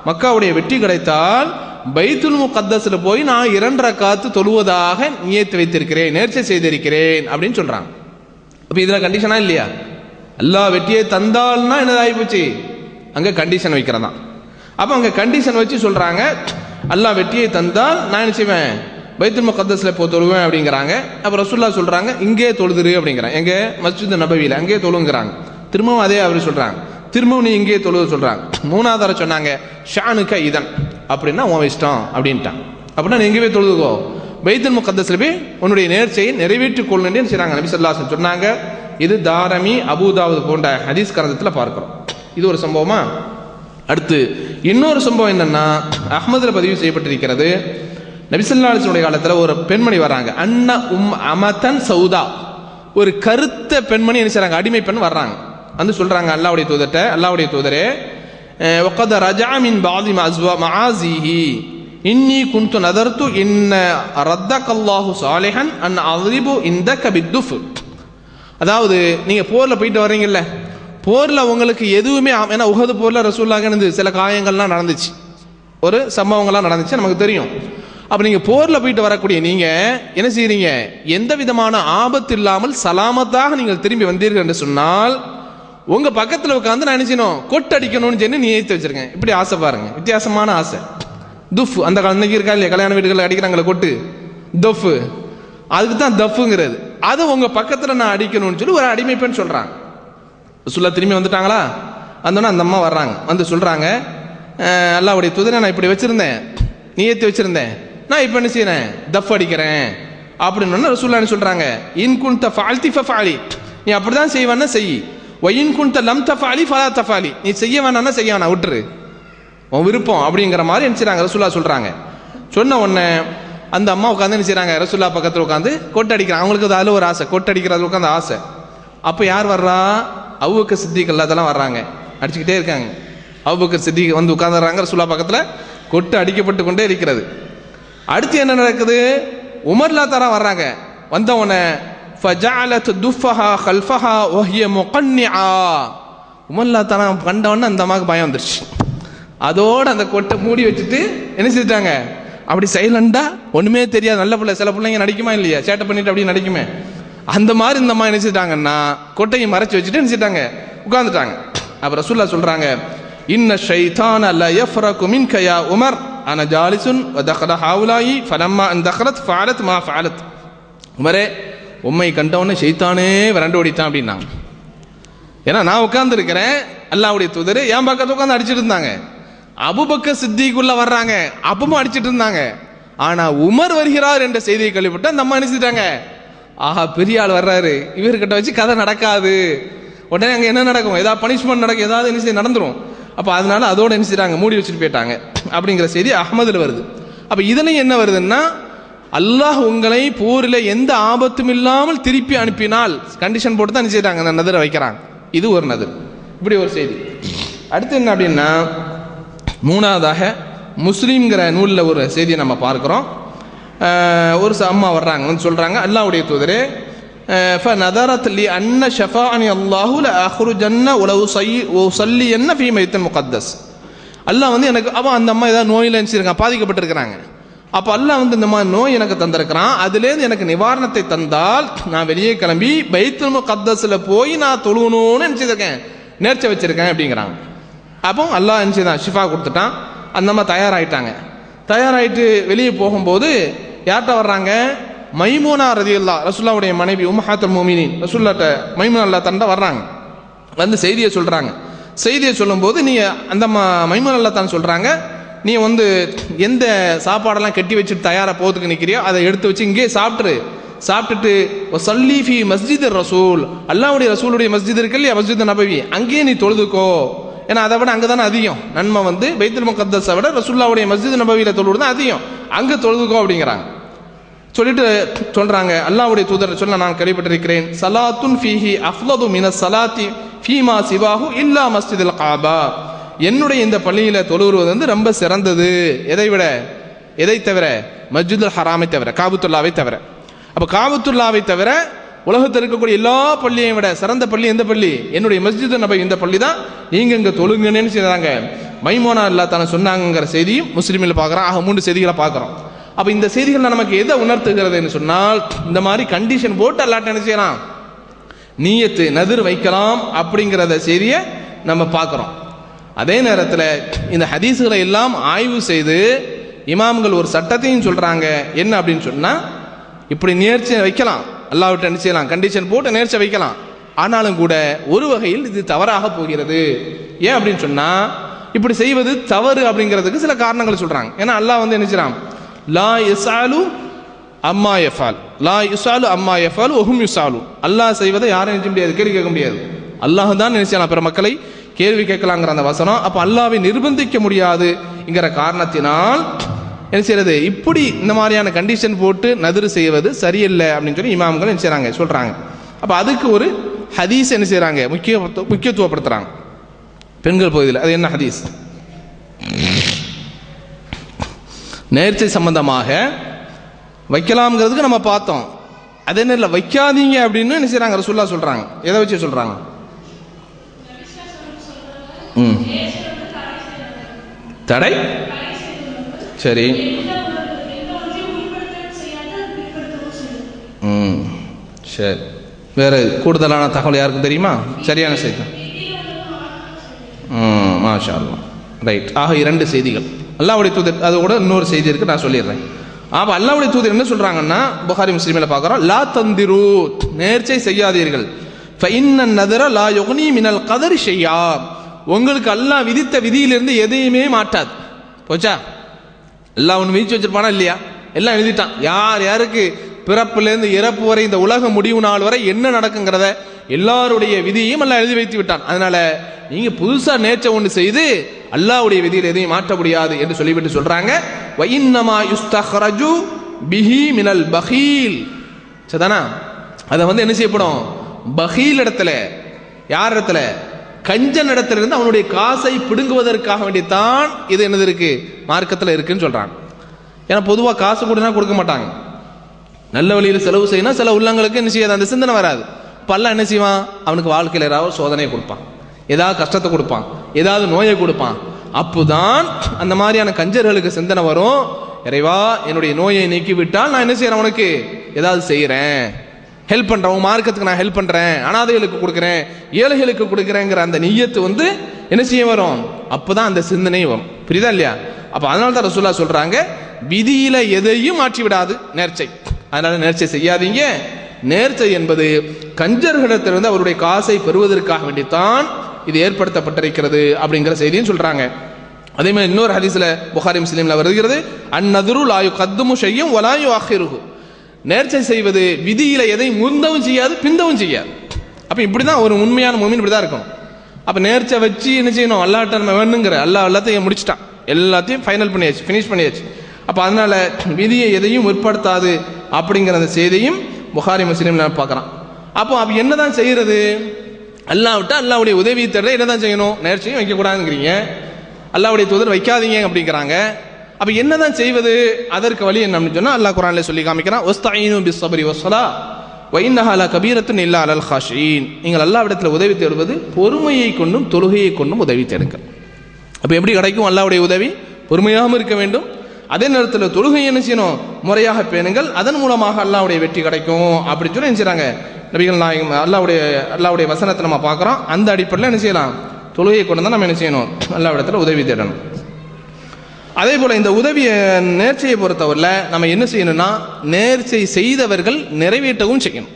மக்காவுடைய வெற்றி கிடைத்தால் பைத்துல் முகத்தஸ்ல போய் நான் 2 ரக்காத்து தொழுவதாக நியத்து வைத்திருக்கிறேன், நேர்ச்சை செய்திருக்கிறேன் அப்படின்னு சொல்றாங்க. அப்ப இதுல கண்டிஷனா இல்லையா? அல்லாஹ் வெற்றியை தந்தால்னா என்னது ஆகி போச்சு, அங்க கண்டிஷன் வைக்கிறதா. அப்ப அங்க கண்டிஷன் வச்சு சொல்றாங்க, அல்லாஹ் வெற்றியை தந்தால் நான் என்ன செய்வேன், பைத்துல் முகத்தஸ்ல போ தொழுவேன் அப்படிங்கிறாங்க. அப்போ ரசூலுல்லாஹ் சொல்றாங்க இங்கே தொழுதுரு அப்படிங்கிறாங்க. எங்க மஸ்ஜித் நபவியில அங்கே தொழுங்கிறாங்க. திரும்பவும் அதே அவர் சொல்றாங்க, திரும்பவும் நீ இங்கே தொழுது சொல்றாங்க. மூணாவது சொன்னாங்க ஷானுக்க இதன் அப்படின்னா உன் இஷ்டம் அப்படின்ட்டான். அப்படின்னா நீ எங்கேயே தொழுதுக்கோ, பைத்துல் முகத்தஸ்ல போய் உன்னுடைய நேர்ச்சையை நிறைவேற்றிக் கொள்ளுன்னு செய்றாங்க. நபி ஸல்லல்லாஹு அலைஹி வஸல்லம் சொன்னாங்க. இது தாரமி அபூதாவுத் போன்ற ஹதீஸ் கிரந்தத்தில் பார்க்கிறோம். இது ஒரு சம்பவமா. அடுத்து இன்னொரு சம்பவம் என்னன்னா, அஹ்மதுல பதிவு செய்யப்பட்டிருக்கிறது. நபி ஸல்லல்லாஹு அலைஹி வஸல்லம் காலத்தில் ஒரு பெண்மணி வர்றாங்க. அன்ன அமதன் சௌதா, ஒரு கருத்த பெண்மணி என்ன செய்றாங்க, அடிமை பெண் வர்றாங்க. வந்து சொல்றாங்க அல்லாஹ்வுடைய தூதர்ட்ட, அல்லாஹ்வுடைய தூதரே வகத ரஜா மின் பாதி மஆஸிஹி இன்னி குன்து நதர்து இன்ன ரத்தகல்லாஹு சாலிஹன் அன் அத்ரிபு இந்தக பித்துஃப். அதாவது நீங்க போர்ல போயிட்டு வர்றீங்கல்ல, போர்ல உங்களுக்கு எதுவுமே, ஏன்னா உஹது போர்ல ரசூலுல்லாஹ்க்கு சில காயங்கள்லாம் நடந்துச்சு, ஒரு சம்பவங்கள்லாம் நடந்துச்சு நமக்கு தெரியும். அப்ப நீங்க போர்ல போயிட்டு வரக்கூடிய நீங்க என்ன செய்றீங்க, எந்த விதமான ஆபத்து இல்லாமல் சலாமத்தாக நீங்கள் திரும்பி வந்தீர்கள் என்று சொன்னால் உங்க பக்கத்துல உட்காந்து நான் என்ன செய்யணும், கொட்டடிக்கணும்னு சொல்லி நீ ஏற்றி வச்சிருக்கேன். இப்படி ஆசை பாருங்க, வித்தியாசமான ஆசை. துஃப் அந்த அன்னைக்கு இருக்கா இல்லையா, கல்யாண வீடுகளில் அடிக்கிறாங்களே கொட்டு, தஃப், அதுக்கு தான் தஃப்ங்கிறது. அது உங்க பக்கத்துல நான் அடிக்கணும்னு சொல்லி ஒரு அடிமை பெண் சொல்றாங்க. ரசூலுல்லாஹ் திரும்பி வந்துட்டாங்களா, வந்தோன்னா அந்த அம்மா வர்றாங்க, வந்து சொல்றாங்க அல்லாஹ்வுடைய தூதரே நான் இப்படி வச்சிருந்தேன், நீ ஏற்றி வச்சிருந்தேன், நான் இப்போ என்ன செய்யறேன், தஃப் அடிக்கிறேன் அப்படின்னு ரசூலுல்லாஹ் சொல்றாங்க. இன் குன்த ஃபஅல்தி ஃபஃஅலி, நீ அப்படிதான் செய்வானா செய், வயின் குன்த லம் தஃஅலி ஃபலா தஃஅலி, நீ செய்ய வேணாம்னா செய்ய வேணாம், விட்டுரு, உன் விருப்பம் அப்படிங்கிற மாதிரி என்ன செய்றாங்க ரசூலுல்லாஹ் சொல்றாங்க. சொன்ன உடனே அந்த அம்மா உட்காந்து என்ன செய்றாங்க, ரசூலுல்லாஹ் பக்கத்தில் உட்காந்து கொட்டடிக்கிறாங்க. அவங்களுக்கு அதில் ஒரு ஆசை, கொட்டடிக்கிறது உட்காந்து ஆசை. அப்போ யார் வர்றா, அபூபக்கர் சித்திக் அதெல்லாம் வர்றாங்க, அடிச்சுக்கிட்டே இருக்காங்க. அபூபக்கர் சித்திக் வந்து உட்காந்துறாங்க, ரசூலுல்லாஹ் பக்கத்தில் கொட்டு அடிக்கப்பட்டு கொண்டே இருக்கிறது. அடுத்து என்ன நடக்குது, உமர்லா தரா வர்றாங்க. வந்தவன ஃபஜஅலத் துஃபஹா கல்ஃபஹா வஹிய முகன்னிஆ, உமர்லா தரா கண்டவன அந்த அம்மாவுக்கு பயம் வந்துருச்சு. அதோட அந்த கொட்டை மூடி வச்சுட்டு என்ன செஞ்சிட்டாங்க, அப்படி சைலண்டா ஒண்ணுமே தெரியாது. நல்ல பிள்ளை, சில பிள்ளைங்க நடிக்குமா இல்லையா, சேட்டை பண்ணிட்டு அப்படி நடிக்குமே, அந்த மாதிரி இந்த அம்மா என்ன செஞ்சிட்டாங்கன்னா கொட்டையை மறைச்சு வச்சுட்டு என்ன செஞ்சிட்டாங்க, உட்கார்ந்துட்டாங்க. அப்ப ரசூலுல்லாஹ் சொல்றாங்க இன்ன ஷைத்தான லா யஃப்ரகு மின்க யா உமர் அன ஜாலிசுன் வ தഖல ஹவுலாயி ஃபலம்மா அன் தഖலத் ஃபஅலத் மா ஃபஅலத். உமரே, உம்மை கண்டவனே ஷைத்தானே விரண்டு ஓடிட்டான் அப்படின்னாங்க. ஏன்னா நான் உட்கார்ந்து இருக்கிறேன், அல்லாஹ்வுடைய தூதர் என் பக்கத்துல உட்கார்ந்து அடிச்சிட்டு இருந்தாங்க. அபூபக்கர் சித்திக்குள்ள வர்றாங்க, அப்பவும் அடிச்சிட்டு இருந்தாங்க. ஆனா உமர் வருகிறார் என்ற செய்தியை கேள்விப்பட்டு அந்த அம்மா நினைச்சிட்டாங்க, ஆஹா பெரிய ஆள் வர்றாரு, இவர்கிட்ட வச்சு கதை நடக்காது, உடனே அங்க என்ன நடக்கும், ஏதாவது பனிஷ்மெண்ட் நடக்கும், ஏதாவது என்ன செய்ய நடந்துரும். அப்ப அதனால அதோட என்ன செய்றாங்க, மூடி வச்சுட்டு போயிட்டாங்க அப்படிங்கிற செய்தி அஹ்மதுல வருது. அப்ப இதுல என்ன வருதுன்னா, அல்லாஹ் உங்களை போரில் எந்த ஆபத்தும் இல்லாமல் திருப்பி அனுப்பினால் கண்டிஷன் போட்டு தான் என்ன செய்றாங்க, அந்த நதிரை வைக்கிறாங்க. இது ஒரு நதிர், இப்படி ஒரு செய்தி. அடுத்து என்ன அப்படின்னா, மூணாவதாக முஸ்லீம்ங்கிற நூலில் ஒரு செய்தியை நம்ம பார்க்கிறோம். ஒரு அம்மா வர்றாங்க, வந்து சொல்றாங்க அல்லாஹ்வுடைய தூதரே فنذرت لي أن شفاعني الله لأخرجن ولو أصلين في بيت المقدس. அல்லாஹ் வந்து எனக்கு, அப்போ அந்த அம்மா ஏதாவது நோயில் நினைச்சிருக்காங்க, பாதிக்கப்பட்டிருக்கிறாங்க. அப்போ அல்லாஹ் வந்து இந்த மாதிரி நோய் எனக்கு தந்திருக்கிறான், அதுலேருந்து எனக்கு நிவாரணத்தை தந்தால் நான் வெளியே கிளம்பி பைத்துல் முகத்தஸ்ல போய் நான் தொழுகணும்னு நினைச்சிருக்கேன், நேர்ச்சை வச்சிருக்கேன் அப்படிங்கிறாங்க. அப்போ அல்லாஹ் நினைச்சுதான் ஷிஃபா கொடுத்துட்டான். அந்த அம்மா தயாராகிட்டாங்க. தயாராகிட்டு வெளியே போகும்போது யார்கிட்ட வர்றாங்க, மைமூனா ரலியல்லாஹு, ரசூலுல்லாஹ்வுடைய மனைவி உம்மஹாத்துல் முஃமினீன், ரசூலுல்லாஹ்ட்ட மைமூனா அல்லாஹ் தண்டை வர்றாங்க. வந்து செய்தியை சொல்றாங்க. செய்தியை சொல்லும்போது நீ அந்த மைமூனா அல்லாஹ் தான் சொல்றாங்க, நீ வந்து எந்த சாப்பாடெல்லாம் கட்டி வச்சுட்டு தயாராக போகிறதுக்கு நிற்கிறியோ அதை எடுத்து வச்சு இங்கே சாப்பிட்டுட்டு சல்லி ஃபி மஸ்ஜித் ரசூல், அல்லாஹ்வுடைய ரசூலுடைய மஸ்ஜித் இருக்கு இல்லையா, மஸ்ஜித் நபவி, அங்கேயே நீ தொழுதுக்கோ. ஏன்னா அதை விட அங்கே தானே அதிகம் நன்மை, வந்து பைத்துல் முகத்தஸை விட ரசூலுல்லாஹ்வுடைய மஸ்ஜித் நபவியில் தொழுவது தான் அதிகம், அங்கே தொழுதுக்கோ அப்படிங்கிறாங்க. சொல்லிட்டு சொல்றாங்க, அல்லாஹ்வுடைய தூதர் சொல்ல நான் கேள்விப்பட்டிருக்கிறேன், சலாத்துன் ஃபீஹி அஃலது மின சலாத்தி ஃபீமா சிவாஹு இல்லா மஸ்ஜிதுல் காபா, என்னுடைய இந்த பள்ளியில தொழுவது வந்து ரொம்ப சிறந்தது, எதை தவிர மஸ்ஜிதுல் ஹராமை தவிர, காபத்துல்லாவை தவிர. அப்ப காபத்துல்லாவை தவிர உலகத்தில் இருக்கக்கூடிய எல்லா பள்ளியையும் விட சிறந்த பள்ளி எந்த பள்ளி, என்னுடைய மஸ்ஜித் நபவி, இந்த பள்ளி தான், நீங்க இங்க தொழுங்கன்னு செய்றாங்க மைமூனா அல்லாஹ் தான சொன்னாங்கிற செய்தியும் முஸ்லிமில் பார்க்குறோம். ஆக 3 செய்திகளை பார்க்குறோம். அப்ப இந்த செய்திகள் நமக்கு எதை உணர்த்துகிறதுன்னு சொன்னால், இந்த மாதிரி கண்டிஷன் போட்டு அல்லாஹ் என்ன செய்யலாம், நியத்து நதிர் வைக்கலாம் அப்படிங்கிறத செய்தியை நம்ம பார்க்குறோம். அதே நேரத்தில் இந்த ஹதீஸுகளை எல்லாம் ஆய்வு செய்து இமாம்கள் ஒரு சட்டத்தையும் சொல்றாங்க. என்ன அப்படின்னு சொன்னா, இப்படி நேர்ச்சை வைக்கலாம், அல்லாஹ்விட்ட என்ன செய்யலாம், கண்டிஷன் போட்டு நேர்ச்சை வைக்கலாம். ஆனாலும் கூட ஒரு வகையில் இது தவறாக போகிறது. ஏன் அப்படின்னு சொன்னா, இப்படி செய்வது தவறு அப்படிங்கிறதுக்கு சில காரணங்கள் சொல்றாங்க. ஏன்னா அல்லாஹ் வந்து என்ன செய்யறான், லா யஸாலு அம்மா யஃபால், லா யுஸாலு அம்மா யஃபால் வஹும் யுஸாலு. அல்லாஹ் செய்வதை யாரும் நினைக்க முடியாது, கேள்வி கேட்க முடியாது. அல்லாஹ் தான் நினைச்சான் பிற மக்களை கேள்வி கேட்கலாங்கிற அந்த வசனம். அப்ப அல்லாஹ்வை நிர்பந்திக்க முடியாதுங்கிற காரணத்தினால் என்ன செய்யறது, இப்படி இந்த மாதிரியான கண்டிஷன் போட்டு நதுரு செய்வது சரியில்லை அப்படின்னு சொல்லி இமாம்கள் என்ன செய்றாங்க, சொல்றாங்க. அப்ப அதுக்கு ஒரு ஹதீஸ் என்ன செய்றாங்க, முக்கியத்துவப்படுத்துறாங்க பெண்கள் பகுதியில். அது என்ன ஹதீஸ்? நேர்ச்சை சம்பந்தமாக வைக்கலாம்ங்கிறதுக்கு நம்ம பார்த்தோம். அது என்ன இல்லை, வைக்காதீங்க அப்படின்னு என்ன செய்றாங்க, ரசூலுல்லாஹ் சொல்றாங்க. எதை வச்சு சொல்றாங்க? தடை. சரி, சரி. வேற கூடுதலான தகவல் யாருக்கும் தெரியுமா? சரியான செய்தி. மாஷா அல்லாஹ். ரைட். ஆக 2 செய்திகள். அல்லாஹ்வுடைய தூதர், அது கூட இன்னொரு செய்தி இருக்கு, நான் சொல்லிடுறேன். அப்ப அல்லாஹ்வுடைய தூதர் என்ன சொல்றாங்கன்னா, புகாரி முஸ்லிமில் பார்க்கிறோம், லா தந்திரு, நேர்ச்சை செய்யாதீர்கள். ஃபஇன்ன நதர லா யுக்னி மினல் கதரி ஷையா, உங்களுக்கு அல்லாஹ் விதித்த விதியிலிருந்து எதையுமே மாட்டாது. போச்சா? எல்லாம் ஒன்று விதிச்சு வச்சிருப்பானா இல்லையா? எல்லாம் எழுதிட்டான். யார் யாருக்கு பிறப்புலேருந்து இறப்பு வரை, இந்த உலக முடிவு நாள் வரை என்ன நடக்குங்கிறத எல்லாருடைய விதியையும் எல்லாம் எழுதி வைத்து விட்டான். அதனால நீங்க புதுசா நேர்ச்சை ஒன்று செய்து அல்லாஹ்வுடைய விதியில் எதையும் மாற்ற முடியாது என்று சொல்லிவிட்டு சொல்றாங்க, வஇன்னமா யுஸ்தஹ்ரஜு பிஹி மினல் பகீல். சரிதானா? அதை வந்து என்ன செய்யப்படும், பகீல் இடத்துல, யார் இடத்துல, கஞ்சன் இடத்துல இருந்து அவனுடைய காசை பிடுங்குவதற்காக வேண்டித்தான் இது என்னது இருக்கு, மார்க்கத்தில் இருக்குன்னு சொல்றாங்க. ஏன்னா பொதுவாக காசு கொடுனா கொடுக்க மாட்டாங்க. நல்ல வழியில் செலவு செய்யணும், சில உள்ளங்களுக்கு என்ன செய்யாது, அந்த சிந்தனை வராது. பல்ல என்ன செய்வான், அவனுக்கு வாழ்க்கையில் ஏதாவது சோதனையை கொடுப்பான், ஏதாவது கஷ்டத்தை கொடுப்பான், ஏதாவது நோயை கொடுப்பான். அப்போதான் அந்த மாதிரியான கஞ்சர்களுக்கு சிந்தனை வரும், இறைவா என்னுடைய நோயை நீக்கிவிட்டால் நான் என்ன செய்யறேன், உனக்கு ஏதாவது செய்யறேன், ஹெல்ப் பண்றேன், உன் மார்க்கத்துக்கு நான் ஹெல்ப் பண்றேன், அனாதைகளுக்கு கொடுக்குறேன், ஏழைகளுக்கு கொடுக்குறேங்கிற அந்த நிய்யத்து வந்து என்ன செய்ய வரும், அப்போதான் அந்த சிந்தனை வரும். புரியுதா இல்லையா? அப்ப அதனால தான் ரசூலுல்லாஹ் சொல்றாங்க, விதியில எதையும் மாற்றி விடாது நேர்ச்சை. அதனால நேர்ச்சை செய்யாதீங்க. நேர்ச்சை என்பது கஞ்சர்களிடத்திலிருந்து அவருடைய காசை பெறுவதற்காக வேண்டித்தான் இது ஏற்படுத்தப்பட்டிருக்கிறது அப்படிங்கிற செய்தியும் சொல்றாங்க. அதே மாதிரி இன்னொரு ஹதீஸ்ல புகாரி முஸ்லிம்ல வருகிறது, அந்நதுரு லா யுகத்துமு ஷையும் வலா யுஅখিருஹு, நேர்ச்சை செய்வது விதியில எதை முந்தவும் செய்யாது, பிந்தவும் செய்யாது. அப்ப இப்படிதான் ஒரு உண்மையான முஃமின் இப்படிதான் இருக்கும். அப்ப நேர்ச்சை வச்சு என்ன செய்யணும், அல்லாஹ்ட்ட நம்ம வேணுங்கிற, அல்லாஹ் எல்லாத்தையும் முடிச்சிட்டான், எல்லாத்தையும் ஃபைனல் பண்ணியாச்சு, ஃபினிஷ் பண்ணியாச்சு. அப்ப அதனால விதியை எதையும் முற்படுத்தாது அப்படிங்கிற அந்த செய்தியும் புகாரி முஸ்லிம்ல பார்க்கறான். அப்போ அப்ப என்னதான் செய்யறது, அல்லாஹ்விட்ட அல்லாஹ்வுடைய உதவியை தேட என்னதான் செய்யணும், நேர்ச்சையும் வைக்கக்கூடாதுங்கிறீங்க, அல்லாஹ்வுடைய தூதர் வைக்காதீங்க அப்படிங்கிறாங்க. அப்ப என்னதான் செய்வது, அதற்கு வழி என்னன்னு சொன்னா அல்லாஹ் குர்ஆன்ல சொல்லி காமிக்கிறான், வஸ்தஈனு பிஸ்ஸப்ரி வஸ்ஸலா வ இன்னஹா லகபீரத்துன் இல்லா அலல் காஷியின், நீங்கள் அல்லாஹ்விடத்தில் உதவி தேடுவது பொறுமையை கொண்டும் தொழுகையை கொண்டும் உதவி தேடுங்கள். அப்ப எப்படி கிடைக்கும் அல்லாஹ்வுடைய உதவி, பொறுமையாகவும் இருக்க வேண்டும், அதே நேரத்தில் தொழுகை என்ன செய்யணும், முறையாக பேணுங்கள், அதன் மூலமாக அல்லாஹ்வுடைய வெற்றி கிடைக்கும் அப்படின்னு சொல்லி என்ன செய்றாங்க நபிகள் நாயகம். அல்லாஹ்வுடைய வசனத்தை நம்ம பார்க்குறோம். அந்த அடிப்படையில் என்ன செய்யலாம், தொழுகையை கொண்டு தான் நம்ம என்ன செய்யணும், அல்லாஹ்விடத்தில் உதவி தேடணும். அதே போல இந்த உதவியை நேர்ச்சையை பொறுத்தவரையில் நம்ம என்ன செய்யணும்னா, நேர்ச்சை செய்தவர்கள் நிறைவேற்றவும் செய்யணும்.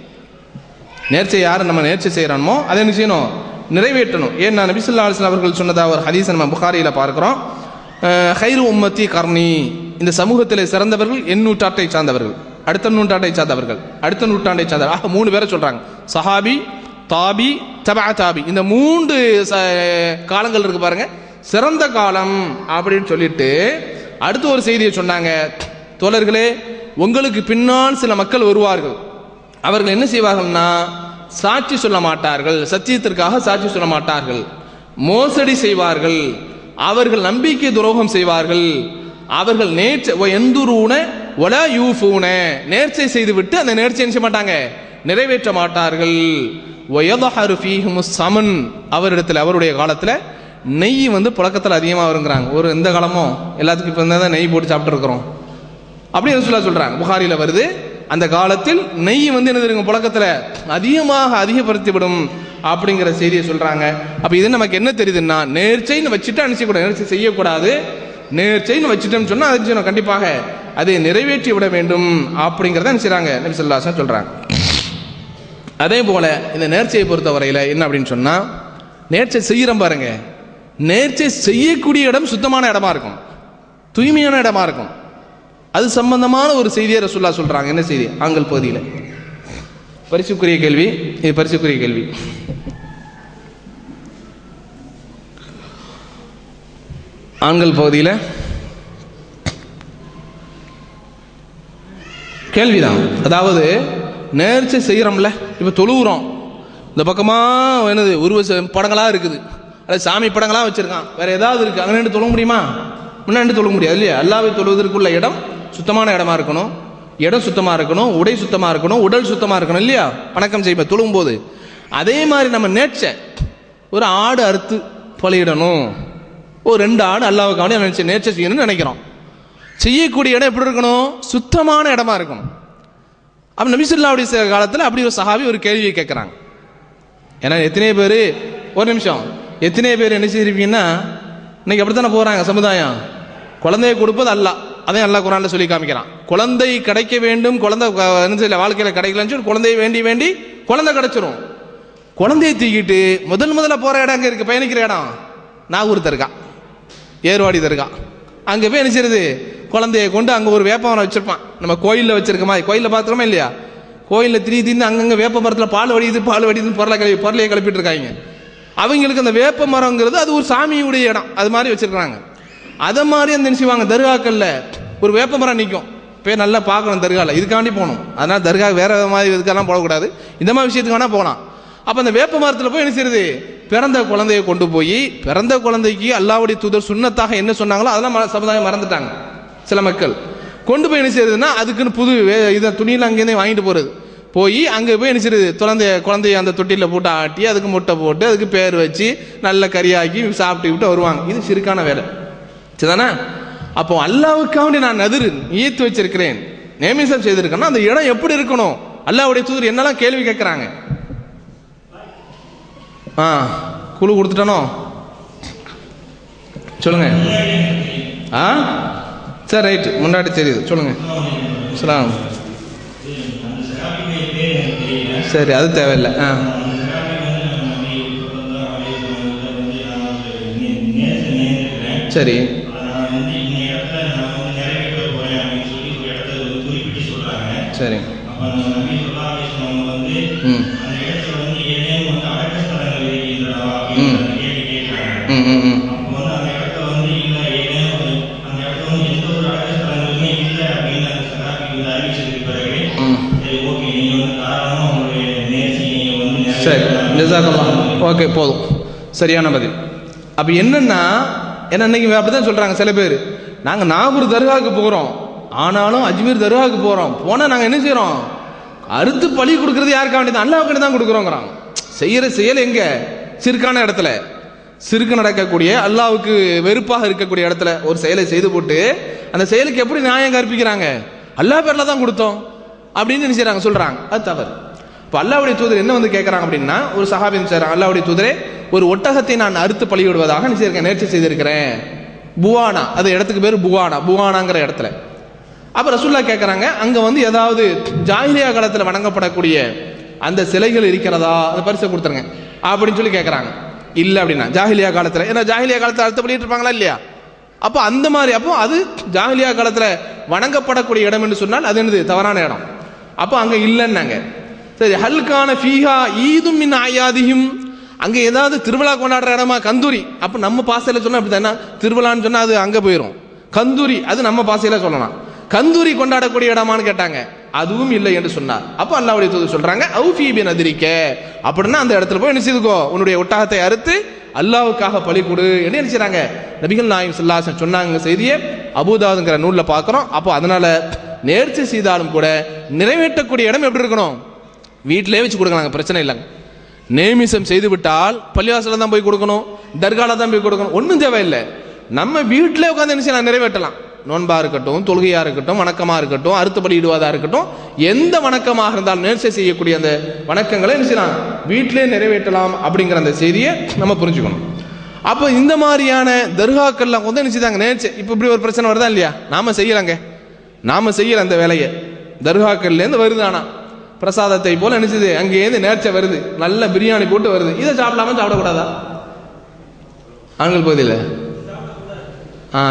நேர்ச்சை யார் நம்ம நேர்ச்சை செய்யறோமோ அதை என்ன செய்யணும், நிறைவேற்றணும். ஏன்னா நபி ஸல்லல்லாஹு அலைஹி வஸல்லம் அவர்கள் சொன்னதா ஒரு ஹதீஸ் நம்ம புகாரியில பார்க்கிறோம், ஹைரு உம்மத்தி கர்னி, இந்த சமூகத்தில் சிறந்தவர்கள் என் நூற்றாண்டை சார்ந்தவர்கள், அடுத்த நூற்றாண்டை சார்ந்தவர்கள், அடுத்த நூற்றாண்டை சார்ந்தவர்கள். ஆக 3 பேரை சொல்றாங்க, சஹாபி, தாபி, தபா தாபி. இந்த 3 காலங்கள் இருக்கு பாருங்க, சிறந்த காலம் அப்படின்னு சொல்லிட்டு அடுத்த ஒரு செய்தியை சொன்னாங்க, தோழர்களே உங்களுக்கு பின்னால் சில மக்கள் வருவார்கள், அவர்கள் என்ன செய்வார்கள்னா சாட்சி சொல்ல மாட்டார்கள், சத்தியத்திற்காக சாட்சி சொல்ல மாட்டார்கள், மோசடி செய்வார்கள், அவர்கள் நம்பிக்கை துரோகம் செய்வார்கள், அவர்கள் நேர்ச்சை செய்துவிட்டு அந்த நேர்ச்சை செய்ய மாட்டாங்க, நிறைவேற்ற மாட்டார்கள். அவரிடத்தில் அவருடைய காலத்தில் நெய் வந்து புழக்கத்தில் அதிகமாக வருங்கிறாங்க. ஒரு இந்த காலமும் எல்லாத்துக்கும் இப்போ தான் நெய் போட்டு சாப்பிட்டு இருக்கிறோம் அப்படின்னு சொல்றாங்க. புகாரியில் வருது, அந்த காலத்தில் நெய் வந்து என்ன புழக்கத்தில் அதிகப்படுத்தி விடும் அப்படிங்கிற செய்தியை சொல்றாங்க. அப்ப இது நமக்கு என்ன தெரியுதுன்னா, நேர்ச்சைன்னு வச்சுட்டு அனுப்பிச்சக்கூடாது, நேர்ச்சை செய்யக்கூடாது, நேர்ச்சைன்னு வச்சுட்டோம்னு சொன்னால் அது கண்டிப்பாக அதை நிறைவேற்றி விட வேண்டும் அப்படிங்கிறத என்ன செய்கிறாங்க நபி ஸல்லல்லாஹு அலைஹி வஸல்லம் சொல்கிறாங்க. அதே போல் இந்த நேர்ச்சையை பொறுத்த வரையில் என்ன அப்படின்னு சொன்னால், நேர்ச்சை செய்கிறோம் பாருங்க, நேர்ச்சை செய்யக்கூடிய இடம் சுத்தமான இடமா இருக்கும், தூய்மையான இடமா இருக்கும். அது சம்பந்தமான ஒரு செய்தியை ரசூலுல்லாஹ் சொல்கிறாங்க. என்ன செய்தி? ஆங்கல் பகுதியில். பரிசுக்குரிய கேள்வி, இது பரிசுக்குரிய கேள்வி. ஆங்கல் பகுதியில் கேள்விதான். அதாவது நேர்ச்சை செய்கிறோம்ல, இப்போ தொழுகிறோம், இந்த பக்கமாக என்னது உருவ படங்களாக இருக்குது, அல்லது சாமி படங்களாக வச்சுருக்கான், வேறு ஏதாவது இருக்குது, அங்கே நின்று தொழ முடியுமா? முன்னாடி தொழ முடியாது இல்லையா? அல்லாஹ்வை தொழுவதற்குள்ள இடம் சுத்தமான இடமா இருக்கணும், இடம் சுத்தமாக இருக்கணும், உடை சுத்தமாக இருக்கணும், உடல் சுத்தமாக இருக்கணும் இல்லையா? வணக்கம் செய்வோம் தொழும் போது. அதே மாதிரி நம்ம நேர்ச்சை ஒரு ஆடு அறுத்து பலியிடணும், ஒரு 2 ஆடு அல்லாஹ்வுக்காக நினைச்ச நேர்ச்சை செய்யணும்னு நினைக்கிறோம். செய்யக்கூடிய இடம் எப்படி இருக்கணும்? சுத்தமான இடமா இருக்கணும். அப்போ நபி ஸல்லல்லாஹு அலைஹி வஸல்லம் காலத்தில் அப்படி ஒரு சஹாபி ஒரு கேள்வியை கேட்குறாங்க. ஏன்னா எத்தனை பேர், ஒரு நிமிஷம், எத்தனை பேர் என்ன செய்யிருப்பீங்கன்னா, இன்னைக்கு அப்படித்தானே போகிறாங்க சமுதாயம். குழந்தையை கொடுப்பது அல்லாஹ், அதே அல்லாஹ் குர்ஆன்ல சொல்லி காமிக்கிறான். குழந்தை கிடைக்க வேண்டும், குழந்தை வாழ்க்கையில் கிடைக்கலன்னு சொல்லி குழந்தையை வேண்டி வேண்டி குழந்தை கிடைச்சிரும். குழந்தையை தூக்கிட்டு முதல்ல போகிற இடம் அங்கே இருக்குது, பயணிக்கிற இடம் நாகூர் தர்கா, ஏர்வாடி தர்கா. அங்கே போய் என்ன செய்யுது, குழந்தையை கொண்டு அங்கே ஒரு வேப்பமரம் வச்சுருப்பான், நம்ம கோயிலில் வச்சிருக்க மாதிரி. கோயிலில் பார்த்துருமா இல்லையா? கோயிலில் திடீர்னு அங்கங்கே வேப்ப மரத்தில் பால் வடியுதுன்னு பொருளையை கிளப்பிட்டு இருக்காங்க. அவங்களுக்கு அந்த வேப்ப மரங்கிறது அது ஒரு சாமியுடைய இடம், அது மாதிரி வச்சிருக்காங்க. அதை மாதிரி அந்த நினைச்சுவாங்க, தர்காக்களில் ஒரு வேப்ப மரம் நிற்கும், போய் நல்லா பார்க்கணும் தர்காவில், இதுக்காண்டி போகணும். அதனால் தர்கா வேற மாதிரி இதுக்கெல்லாம் போகக்கூடாது, இந்த மாதிரி விஷயத்துக்கு வேணால் போகலாம். அப்போ அந்த வேப்ப மரத்தில் போய் என்ன செய்யுது, பிறந்த குழந்தையை கொண்டு போய், பிறந்த குழந்தைக்கு அல்லாஹ்வுடைய தூதர் சுன்னத்தாக என்ன சொன்னாங்களோ அதெல்லாம் சமுதாயம் மறந்துட்டாங்க. சில மக்கள் கொண்டு போய் என்ன செய்யுதுன்னா, அதுக்குன்னு புது இதை துணியில் அங்கேருந்து வாங்கிட்டு போகிறது, போய் அங்கே போய் என்ன செய்யுது, குழந்தைய அந்த தொட்டியில் போட்டு ஆட்டி, அதுக்கு முட்டை போட்டு, அதுக்கு பேர் வச்சு நல்ல கறியாக்கி சாப்பிட்டு விட்டு வருவாங்க. இது சிறுக்கான வேலை, சரிதானே? அப்போ அல்லாஹ்வுக்காண்டி நான் நதிர் நியத்து வச்சிருக்கிறேன், நேமிசம் செய்திருக்கேன்னா அந்த இடம் எப்படி இருக்கணும்? அல்லாஹ்வுடைய தூதர் என்னெல்லாம் கேள்வி கேட்குறாங்க. குழு கொடுத்துட்டானோ சொல்லுங்க. சரி, ரைட்டு, முன்னாடி தெரியுது, சொல்லுங்க. சலாம். சரி, அது தேவையில்லை. சரி, சரி. சரி, ஜஸாக்கல்லாஹ். ஓகே, போதும், சரியான பதில். அப்போ என்னன்னா, என்ன இன்னைக்கு அப்படிதான் சொல்றாங்க சில பேர், நாங்கள் நாகூர் தர்காவுக்கு போகிறோம், ஆனாலும் அஜ்மீர் தர்காவுக்கு போகிறோம், போனால் நாங்கள் என்ன செய்கிறோம், அறுத்து பலி கொடுக்கறது யாருக்காக வேண்டியது, அல்லாஹ்வுக்கு தான் கொடுக்குறோங்கிறாங்க. செய்கிற செயல் எங்க? சிறுக்கான இடத்துல, சிறுக்கு நடக்கக்கூடிய, அல்லாஹ்வுக்கு வெறுப்பாக இருக்கக்கூடிய இடத்துல ஒரு செயலை செய்து போட்டு அந்த செயலுக்கு எப்படி நியாயம் கற்பிக்கிறாங்க? அல்லாஹ் பேரில் தான் கொடுத்தோம் அப்படின்னு நினைச்சாங்க, சொல்றாங்க. அது தவறு. இப்போ அல்லாஹ்வுடைய தூதர் என்ன வந்து கேட்குறாங்க அப்படின்னா, ஒரு சஹாபி சொல்றாங்க, அல்லாஹ்வுடைய தூதரே, ஒரு ஒட்டகத்தை நான் அறுத்து பலியிடுவதாக நினைச்சிருக்கேன், நேர்ச்சி செய்திருக்கிறேன். புவானா, அது இடத்துக்கு பேர் புவானாங்கிற இடத்துல. அப்போ ரசூலுல்லாஹ் கேட்குறாங்க, அங்கே வந்து ஏதாவது ஜாஹிலியா காலத்தில் வணங்கப்படக்கூடிய அந்த சிலைகள் இருக்கிறதா, அந்த பரிசை கொடுத்துருங்க அப்படின்னு சொல்லி கேட்குறாங்க. இல்லை அப்படின்னா ஜாஹிலியா காலத்தில், ஏன்னா ஜாஹிலியா காலத்தில் அறுத்து பண்ணிட்டு இருப்பாங்களா இல்லையா? அப்போ அந்த மாதிரி, அப்போ அது ஜாஹிலியா காலத்தில் வணங்கப்படக்கூடிய இடம் என்று சொன்னால் அது என்னது, தவறான இடம். அப்போ அங்கே இல்லைன்னாங்க. சரி, ஹல்கான ஃபீஹா ஈதும் மின் ஆயாதிஹிம், அங்கே ஏதாவது திருவிழா கொண்டாடுற இடமா? கந்தூரி. அப்போ நம்ம பாசையில் சொன்னால் அப்படி தானே, திருவிழான்னு சொன்னால் அது அங்கே போயிடும். கந்தூரி அது நம்ம பாசையில் சொல்லலாம். கந்தூரி கொண்டாடக்கூடிய இடமான்னு கேட்டாங்க, அதுவும் இல்லை என்று சொன்னார். அப்போ அல்லாஹ்வுடைய தூதர் சொல்றாங்க, அவுஃபி பினதிரிக்க, அப்படின்னா அந்த இடத்துல போய் என்ன செய்துக்கோ, உன்னுடைய ஒட்டகத்தை அறுத்து அல்லாஹ்வுக்காக பலி கொடு என்று நினைச்சாங்க. நபிகள் நாயகம் ஸல்லல்லாஹு அலைஹி வஸல்லம் சொன்னாங்க செய்தியை அபூதாவுதுங்கிற நூலில் பார்க்குறோம். அப்போ அதனால நேர்ச்சி செய்தாலும் கூட நிறைவேற்றக்கூடிய இடம் எப்படி இருக்கணும்? வீட்டிலே வச்சு கொடுக்கலாங்க, பிரச்சனை இல்லைங்க. நேமிசம் செய்து விட்டால் பள்ளிவாசலில் தான் போய் கொடுக்கணும், தர்காவில் தான் போய் கொடுக்கணும், ஒன்றும் தேவையில்லை. நம்ம வீட்டிலே உட்காந்து என்ன செய்யலாம், நிறைவேற்றலாம். நோன்பா இருக்கட்டும், தொழுகையாக இருக்கட்டும், வணக்கமாக இருக்கட்டும், அறுத்து பலியிடுவதாக இருக்கட்டும், எந்த வணக்கமாக இருந்தாலும் நேர்ச்சை செய்யக்கூடிய அந்த வணக்கங்களை என்ன செய்யலாம், வீட்டிலே நிறைவேற்றலாம் அப்படிங்கிற அந்த செய்தியை நம்ம புரிஞ்சுக்கணும். அப்போ இந்த மாதிரியான தர்காக்கள்லாம் வந்து நினைச்சுதாங்க நேர்ச்சி. இப்போ இப்படி ஒரு பிரச்சனை வருதா இல்லையா? நாம செய்யல அந்த வேலையை. தர்காக்கள்லேருந்து வருது, ஆனா பிரசாதத்தை போல நினைச்சது அங்கேருந்து நேர்ச்சை வருது, நல்ல பிரியாணி போட்டு வருது. இதை சாப்பிடலாமா சாப்பிடக்கூடாதா? ஆண்கள் பகுதியில்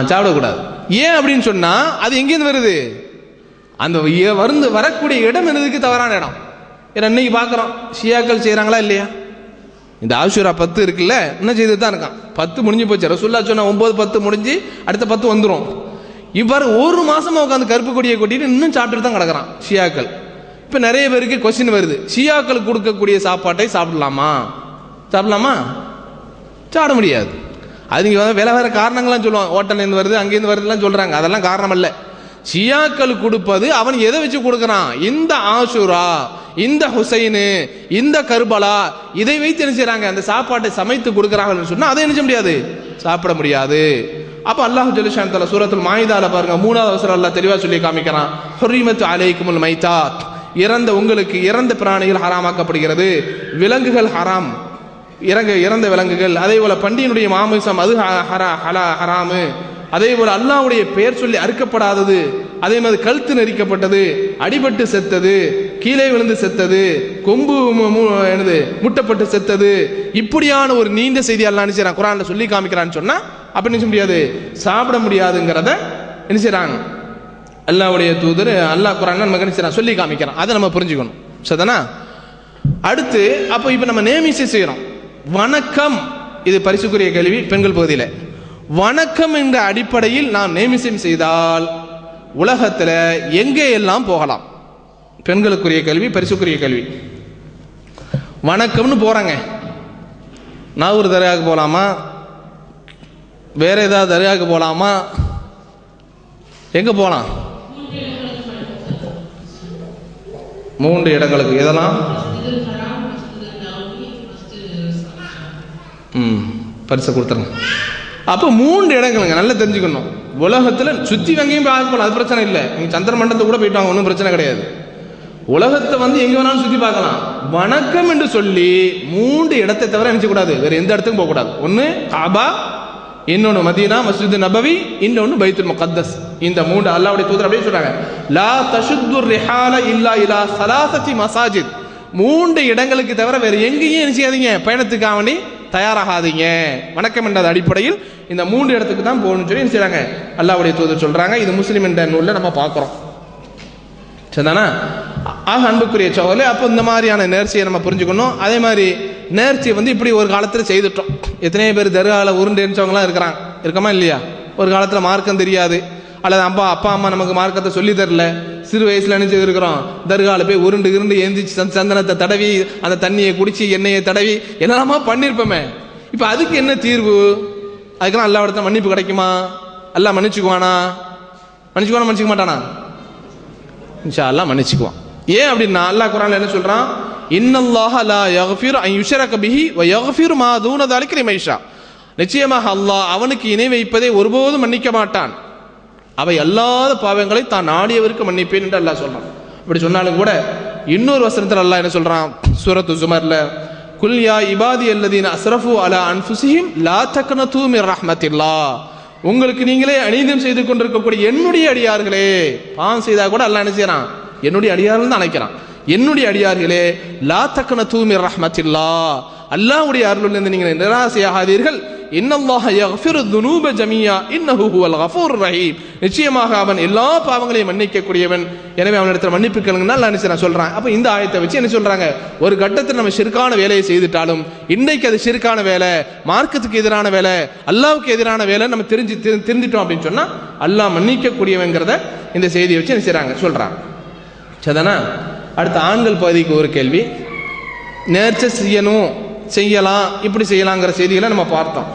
சாப்பிடக்கூடாது. ஏன் அப்படின்னு சொன்னா அது எங்கேருந்து வருது? அந்த வரக்கூடிய இடம் என்னதுக்கு தவறான இடம். ஏன்னா இன்னைக்கு பார்க்குறோம் ஷியாக்கள் செய்கிறாங்களா இல்லையா? இந்த ஆஷூரா 10 இருக்குல்ல, இன்னும் செய்து தான் இருக்கான். 10 முடிஞ்சு போச்சு. ரசூல்லா சொன்னா 9 10 முடிஞ்சு அடுத்த 10 வந்துடும். இவ்வாறு ஒரு மாசமா உட்காந்து கருப்பு கொடியை கொட்டிட்டு இன்னும் சாப்பிட்டுட்டு தான் கிடக்குறான் ஷியாக்கள். இப்போ நிறைய பேருக்கு கொஸ்டின் வருது, ஷியாக்களுக்கு கொடுக்கக்கூடிய சாப்பாட்டை சாப்பிடலாமா? சாப்பிட முடியாது. அது நீங்கள் வேற வேற காரணங்கள்லாம் சொல்லுவாங்க, ஹோட்டல்லேருந்து வருது அங்கேருந்து வருதுலாம் சொல்கிறாங்க. அதெல்லாம் காரணம் இல்லை. ஷியாக்கள் கொடுப்பது அவன் எதை வச்சு கொடுக்குறான்? இந்த ஆஷூரா, இந்த ஹுசைனு, இந்த கர்பலா, இதை வைத்து என்ன செய்யறாங்க? அந்த சாப்பாட்டை சமைத்து கொடுக்குறாங்கன்னு சொன்னா அதை என்ன செய்ய முடியாது, சாப்பிட முடியாது. அப்போ அல்லாஹ் ஜல்ல ஷானஹு சூரத்துல் மாயிதால பாருங்க 3வது வசனம் அல்லாஹ் தெளிவாக சொல்லி காமிக்கிறான். ஹுர்ரிமத் அலைக்குமுல் மைத்தாத், உங்களுக்கு இறந்த பிராணிகள் ஹராமாக்கப்படுகிறது, விலங்குகள் ஹராம், இறந்த விலங்குகள். அதே போல பண்டிகையினுடைய மாமிசம் அது ஹராமு. அதே போல அல்லாஹ்வுடைய பெயர் சொல்லி அறுக்கப்படாதது, அதே மாதிரி கழுத்து நெரிக்கப்பட்டது, அடிபட்டு செத்தது, கீழே விழுந்து செத்தது, கொம்பு முட்டப்பட்டு செத்தது, இப்படியான ஒரு நீண்ட செய்தி அல்லாஹ் என்ன செய்றான் குர்ஆன்ல சொல்லி காமிக்கிறான்னு சொன்னா அப்ப என்ன முடியாது, சாப்பிட முடியாதுங்கிறத என்ன செய்றாங்க அல்லாஹ்வுடைய தூதர் அல்லாஹ் குர்ஆன்ல நமக்கு என்ன செய்றான் சொல்லி காமிக்கிறான். அதை நம்ம புரிஞ்சுக்கணும். சரிதானா? அடுத்து அப்போ இப்போ நம்ம நேமிசை செய்யறோம். வணக்கம், இது பரிசுக்குரிய கேள்வி பெண்கள் பகுதியில். வணக்கம் என்ற அடிப்படையில் நாம் நேமிசம் செய்தால் உலகத்தில் எங்கே எல்லாம் போகலாம்? பெண்களுக்குரிய கேள்வி, பரிசுக்குரிய கேள்வி. வணக்கம்னு போறாங்க, நாகூர் தர்காவுக்கு போகலாமா, வேற ஏதாவது தர்காவுக்கு போகலாமா, எங்க போகலாம்? 3 இடங்களுக்கு. எதெல்லாம்? பரிசை கொடுத்துருங்க. அப்போ 3 இடங்களுங்க, நல்லா தெரிஞ்சுக்கணும். உலகத்தில் சுற்றி வங்கையும் பார்க்கலாம், அது பிரச்சனை இல்லை. நீங்கள் சந்திர மண்டலத்தை கூட போயிட்டு வாங்க, ஒன்றும் பிரச்சனை கிடையாது. உலகத்தை எங்கே வேணாலும் சுற்றி பார்க்கலாம். வணக்கம் என்று சொல்லி 3 இடத்தை தவிர நினைச்சக்கூடாது, வேற எந்த இடத்துக்கும் போகக்கூடாது. ஒன்று காபா, இன்னொன்று மதீனா மஸ்ஜித் நபவி, இன்னொன்று பைத்துல் முகத்தஸ். இந்த 3 அல்லாஹ்வுடைய தூதர் அப்படியே சொல்றாங்க, லா தஷுத்து ரிஹால இல்லா இலா ஸலாஸதி மசாஜித். 3 இடங்களுக்கு தவிர வேற எங்கேயும் என்ன செய்யாதீங்க, பயணத்துக்காக வேண்டி தயாராகாதீங்க. வணக்கம் என்ற அடிப்படையில் இந்த 3 இடத்துக்கு தான் போகணும்னு சொல்லி என்ன செய்றாங்க அல்லாஹ்வுடைய தூதர் சொல்றாங்க. இது முஸ்லிம் என்ற நூலில் நம்ம பார்க்குறோம். சரிதானா? ஆக அன்புக்குரிய சகோதரர்களே, அப்போ இந்த மாதிரியான நேர்ச்சியை நம்ம புரிஞ்சுக்கணும். அதே மாதிரி நேர்ச்சியை இப்படி ஒரு காலத்தில் செய்துட்டோம். எத்தனையோ பேர் தர்காவில் உருண்டு எரிச்சவங்களாம் இருக்கிறாங்க, இருக்கமா இல்லையா? ஒரு காலத்தில் மார்க்கம் தெரியாது, அல்லது அப்பா அம்மா நமக்கு மார்க்கத்தை சொல்லி தரல, சிறு வயசுல என்ன செய்திருக்கிறோம், தர்காவில் போய் உருண்டு எந்திரிச்சு சந்தனத்தை தடவி அந்த தண்ணியை குடிச்சு எண்ணெயை தடவி என்னெல்லாமா பண்ணியிருப்போமே. இப்போ அதுக்கு என்ன தீர்வு? அதுக்கெல்லாம் அல்லாஹ் இடத்துல மன்னிப்பு கிடைக்குமா? அல்லாஹ் மன்னிச்சுக்குவானா? மன்னிச்சுக்க மாட்டானா? இன்ஷா அல்லாஹ் மன்னிச்சுக்குவான். ஏன் அப்படின்னா அல்லாஹ் குர்ஆன்ல என்ன சொல்றான், இன்னல்லாஹ லா யக்ஃபிரு அன் யுஷ்ரக பிஹி வ யக்ஃபிரு மா தூன ذلك லிமன் யஷா. நிச்சயமாக அல்லாஹ் அவனுக்கு இணை வைப்பதை ஒருபோதும் மன்னிக்க மாட்டான், அவை அல்லாத பாவங்களை தான் நாடியவருக்கு மன்னிப்பேன் என்று அல்லாஹ் சொல்றான். அப்படி சொன்னாலும் கூட இன்னொரு வசனத்தில் அல்லாஹ் என்ன சொல்றான் சூரத்து ஜுமர்ல, குல் யா இபாதி அல்லதீன அஸ்ரஃபு அலா அன்ஃபுஸிஹிம் லா தக்னது மிர் ரஹ்மத்தில்லாஹ். உங்களுக்கு நீங்களே அநீதம் செய்து கொண்டிருக்கக்கூடிய என்னுடைய அடியார்களே, பாவம் செய்தா கூட அல்லாஹ் என்ன செய்யறான், என்னுடைய அடியார்கள் தான் அழைக்கிறான். என்னுடைய அடியார்களே, லா தக்னது மிர் ரஹ்மத்தில்லாஹ், அல்லாஹ்வுடைய அருளிலிருந்து நீங்கள் நிராசையாகாதீர்கள். இன்னல்லாஹ யக்ஃபிரு ذுனூப ஜமீஆ இன்னஹு ஹுவல் கஃபூருர் ரஹீம். நிச்சயமாக அவன் எல்லா பாவங்களையும் மன்னிக்கக்கூடியவன், எனவே அவனிடத்தில் மன்னிப்பு கேளுங்கன்னு அல்லாஹ் என்ன சொல்றான். அப்ப இந்த ஆயத்தை வச்சு என்ன சொல்றாங்க, ஒரு கட்டத்தில் நம்ம ஷிர்கான வேலையை செய்துட்டாலும் இன்றைக்கு அது ஷிர்கான வேலை, மார்க்கத்துக்கு எதிரான வேலை, அல்லாஹ்வுக்கு எதிரான வேலை நம்ம தெரிஞ்சிட்டோம் அப்படின்னு சொன்னா அல்லாஹ் மன்னிக்கக்கூடியவங்கிறத இந்த செய்தியை வச்சு என்ன செய்றாங்க சொல்றாங்க. சரிதானா? அடுத்த ஆண்கள் பகுதிக்கு ஒரு கேள்வி. நேர்ச்சை செய்யலாம் இப்படி செய்யலாங்கிற செய்திகளை நம்ம பார்த்தோம்.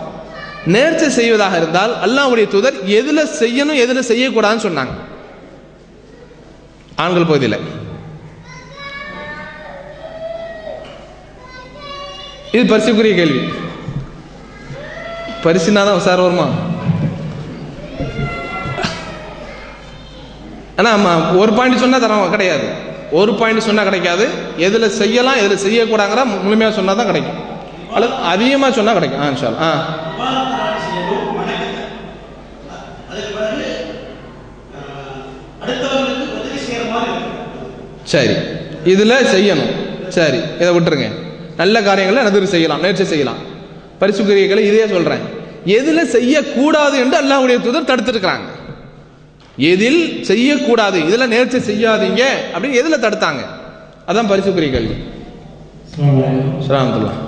நேர்ச்சை செய்வதாக இருந்தால் அல்லாஹ்வுடைய தூதர் எதுல செய்யணும் எதுல செய்யக்கூடாதுன்னு சொன்னாங்க ஆண்கள் பகுதியில். இது பரிசுக்குரிய கேள்வி. பரிசுனாதான் விசாரம் வருமா? ஆனா ஒரு பாயிண்ட் சொன்னா தர கிடையாது, ஒரு பாயிண்ட் சொன்னா கிடைக்காது. எதுல செய்யலாம் எதுல செய்யக்கூடாங்கிற முழுமையா சொன்னா தான் கிடைக்கும், அல்லது அதிகமா சொன்னா கிடைக்கும். இன்ஷா அல்லாஹ். சரி, இதுல செய்யணும். சரி, இதை விட்டுருங்க. நல்ல காரியங்களை நதிர் செய்யலாம், நேர்ச்சி செய்யலாம். பரிசுக்கிரியைகளை இதே சொல்றேன். எதுல செய்யக்கூடாது என்று அல்லாஹ்வுடைய தூதர் தடுத்திருக்கிறாங்க. எதில் செய்யக்கூடாது, இதுல நேர்ச்சி செய்யாதீங்க அப்படின்னு எதுல தடுத்தாங்க? அதான் பரிசுக்கிரிய கேள்வி. ஸலாமுல்லாஹ்.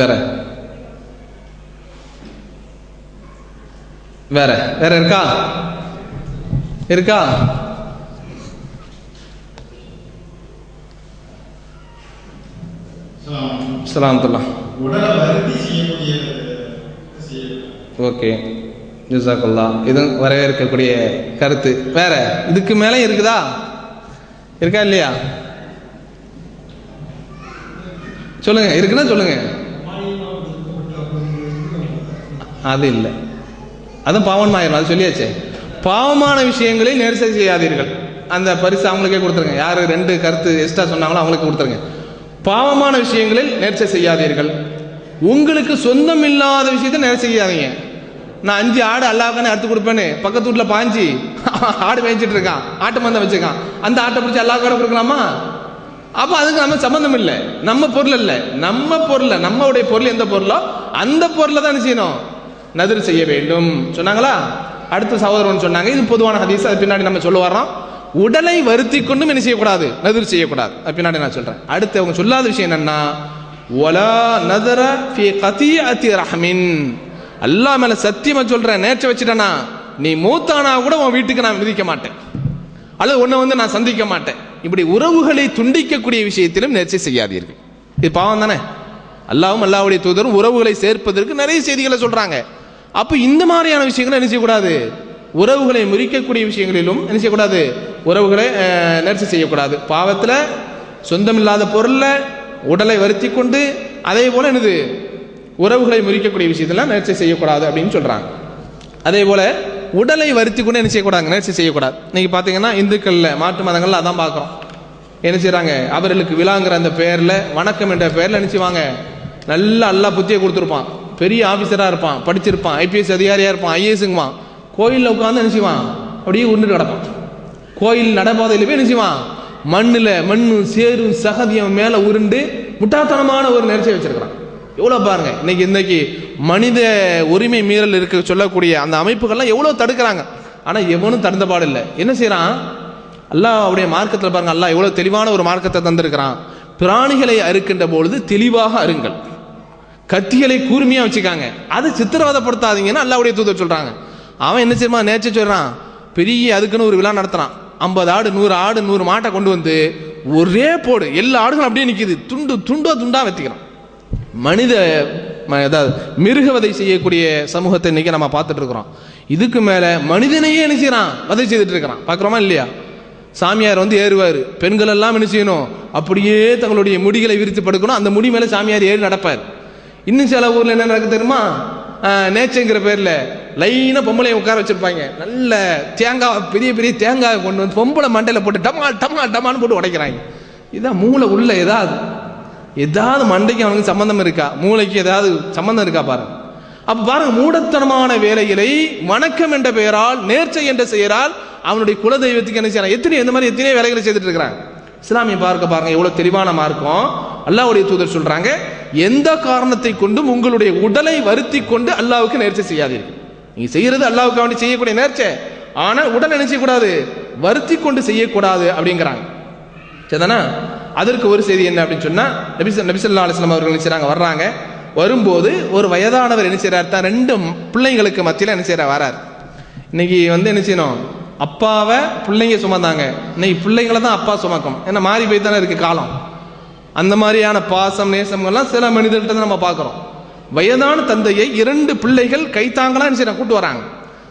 வேற வேற வேற இருக்கா? இருக்கா? ஸலாமுல்லாஹ். ஓகே, ஜஸாக்கல்லாஹ். இது வரவேற்கக்கூடிய கருத்து. வேற இதுக்கு மேலே இருக்குதா? இருக்கா இல்லையா? சொல்லுங்க. இருக்குன்னா சொல்லுங்க. அது இல்லை, அதுவும் பாவமாயிரும். அது சொல்லியாச்சு. பாவமான விஷயங்களில் நேர்ச்சி செய்யாதீர்கள். அந்த பரிசு அவங்களுக்கே கொடுத்துருங்க. யாரு 2 கருத்து எக்ஸ்ட்ரா சொன்னாங்களோ அவங்களுக்கு கொடுத்துருங்க. பாவமான விஷயங்களில் நேர்ச்சி செய்யாதீர்கள். உங்களுக்கு சொந்தம் இல்லாத விஷயத்தை நேர்ச்சி செய்யாதீங்க. நான் 5 ஆடு அல்லாஹ்வுக்கான அறுத்து கொடுப்பேன்னு பக்கத்து வீட்டில் பாஞ்சு ஆடு மேய்ச்சிட்டு இருக்கான், ஆட்டு மந்தை வச்சுக்கான். அந்த ஆட்டை பிடிச்சி அல்லாஹ்வுக்கான கொடுக்கலாமா? அப்போ அதுக்கு நம்ம சம்பந்தம் இல்லை. நம்ம பொருள் இல்லை, நம்ம பொருள், நம்மளுடைய பொருள் எந்த பொருளோ அந்த பொருளை தான் செய்யணும், நதிர் செய்ய வேண்டும் சொன்னாங்களா? அடுத்த சகோதரன் சொன்னாங்க, இது பொதுவான ஹதீஸ், அது பின்னாடி நம்ம சொல்ல வர்றோம். உடலை வருத்தி கொண்டும் என்ன செய்யக்கூடாது, நதிர் செய்யக்கூடாது. அது பின்னாடி நான் சொல்றேன். அடுத்து அவங்க சொல்லாத விஷயம் என்னன்னா, வலா நதர ஃபீ கதீஅத்தி ரஹ்மின். அல்லாஹ் மேல சத்தியமா சொல்றேன், நேர்ச்சி வச்சுட்டேனா நீ மூத்தானா கூட உன் வீட்டுக்கு நான் விதிக்க மாட்டேன், அல்லது உன்னை வந்து நான் சந்திக்க மாட்டேன். இப்படி உறவுகளை துண்டிக்கக்கூடிய விஷயத்திலும் நேர்ச்சி செய்யாதீர்கள். இது பாவம் தானே? அல்லாஹ்வும் அல்லாஹ்வுடைய தூதரும் உறவுகளை சேர்ப்பதற்கு நிறைய செய்திகளை சொல்றாங்க. அப்ப இந்த மாதிரியான விஷயங்களை என்ன செய்யக்கூடாது, உறவுகளை முறிக்கக்கூடிய விஷயங்களிலும் என்ன செய்யக்கூடாது, உறவுகளை நேர்ச்சி செய்யக்கூடாது. பாவத்துல சொந்தமில்லாத பொருள்ல உடலை வருத்தி கொண்டு அதே போல என்னது உறவுகளை முறிக்கக்கூடிய விஷயத்தெல்லாம் நேர்ச்சி செய்யக்கூடாது அப்படின்னு சொல்றாங்க. அதே போல உடலை வருத்தி கொண்டு என்ன செய்யக்கூடாது, நேர்ச்சி செய்யக்கூடாது. இன்னைக்கு பார்த்தீங்கன்னா இந்துக்கள்ல மாற்று மதங்கள்ல அதான் பார்க்குறோம். என்ன செய்யறாங்க, அவர்களுக்கு விழாங்கிற அந்த பெயர்ல, வணக்கம் என்ற பெயர்ல என்ன செய்வாங்க, நல்லா அல்லா புத்தியை கொடுத்துருப்பான், பெரிய ஆஃபீஸராக இருப்பான், படிச்சிருப்பான், ஐபிஎஸ் அதிகாரியாக இருப்பான், ஐஏஎஸ்ங்குவான், கோயிலில் உட்காந்து என்ன செய்வான், அப்படியே உருண்டு கிடப்பான். கோயில் நடைபாதையில் போய் என்ன செய்வான், மண்ணில் மண்ணு சேரும் சகதியம் மேலே உருண்டு முட்டாத்தனமான ஒரு நேர்ச்சியை வச்சிருக்கிறான். எவ்வளோ பாருங்க, இன்னைக்கு மனித உரிமை மீறல் இருக்க சொல்லக்கூடிய அந்த அமைப்புகள்லாம் எவ்வளோ தடுக்கிறாங்க. ஆனால் எவனும் தடுத்த பாடு இல்லை. என்ன செய்யறான், அல்லாஹ் அவருடைய மார்க்கத்தில் பாருங்க, அல்லாஹ் எவ்வளோ தெளிவான ஒரு மார்க்கத்தை தந்திருக்கிறான். பிராணிகளை அறுக்கின்ற பொழுது தெளிவாக அருங்கள், கத்திகளை கூர்மையா வச்சுக்காங்க, அது சித்திரவதைப்படுத்தாதீங்கன்னு அல்லாஹ்வுடைய தூதர் சொல்றாங்க. அவன் என்ன செய்யமா நேர்ச்சி சொல்றான், பெரிய அதுக்குன்னு ஒரு விழா நடத்துறான். 50 ஆடு 100 ஆடு 100 மாட்டை கொண்டு வந்து ஒரே போடு, எல்லா ஆடுகளும் அப்படியே நிற்கிது, துண்டா வெத்திக்கிறான். மனித அதாவது மிருகவதை செய்யக்கூடிய சமூகத்தை இன்னைக்கு நம்ம பார்த்துட்டு இருக்கிறோம். இதுக்கு மேல மனிதனையே என்ன செய்யறான், வதை செய்துட்டு இருக்கிறான். பார்க்குறோமா இல்லையா? சாமியார் வந்து ஏறுவார், பெண்கள் எல்லாம் என்ன செய்யணும், அப்படியே தங்களுடைய முடிகளை விரித்து படுக்கணும், அந்த முடி மேல சாமியார் ஏறி நடப்பார். இன்னும் சில ஊர்ல என்ன நடக்கு தெரியுமா, நேச்சங்கிற பேர்ல லைனா பொம்பளை உட்கார வச்சிருப்பாங்க, நல்ல தேங்காய், பெரிய பெரிய தேங்காய் கொண்டு வந்து பொம்பளை மண்டையில போட்டு டமால் டமால் டமான்னு போட்டு உடைக்கிறாங்க. இதான் மூளை உள்ள ஏதாவது மண்டைக்கு அவனுக்கு சம்பந்தம் இருக்கா, மூளைக்கு ஏதாவது சம்பந்தம் இருக்கா பாருங்க. அப்ப பாருங்க, மூடத்தனமான வேலைகளை வணக்கம் என்ற பெயரால், நேர்ச்சை என்ற செயலால் அவனுடைய குலதெய்வத்துக்கு என்ன செய்யறான், எத்தனை வேலைகளை செய்துட்டு இருக்கிறாங்க. இஸ்லாமிய பாருங்க எவ்வளவு தெளிவான மார்க்கம். அல்லாஹ்வுடைய தூதர் சொல்றாங்க, எந்த காரணத்தை கொண்டும் உங்களுடைய உடலை வருத்தி கொண்டு அல்லாஹ்வுக்கு நேர்ச்சை செய்யாதீர்கள். நீங்க செய்யறது அல்லாஹ்வுக்கு வேண்டி செய்யக்கூடிய நேர்ச்சை, ஆனா உடல் என்ன செய்யக்கூடாது, வருத்தி கொண்டு செய்யக்கூடாது அப்படிங்கிறாங்க. சரிதானா? அதற்கு ஒரு செய்தி என்ன அப்படின்னு சொன்னா, நபி ஸல்லல்லாஹு அலைஹி வஸல்லம் அவர்கள் என்ன செய்றாங்க, வர்றாங்க. வரும்போது ஒரு வயதானவர் என்ன செய்யறாரு, தான் 2 பிள்ளைங்களுக்கு மத்தியில் என்ன செய்யறாரு, வராரு. இன்னைக்கு வந்து என்ன செய்யணும், அப்பாவை பிள்ளைங்க சுமந்தாங்க, இன்னைக்கு பிள்ளைங்களை தான் அப்பா சுமக்கும். ஏன்னா மாறி போய் தானே இருக்கு காலம். அந்த மாதிரியான பாசம் நேசங்கள்லாம் சில மனிதர்கிட்ட தான் நம்ம பார்க்குறோம். வயதான தந்தையை 2 பிள்ளைகள் கைத்தாங்களா என்ன செய்யறாங்க, கூட்டு வராங்க.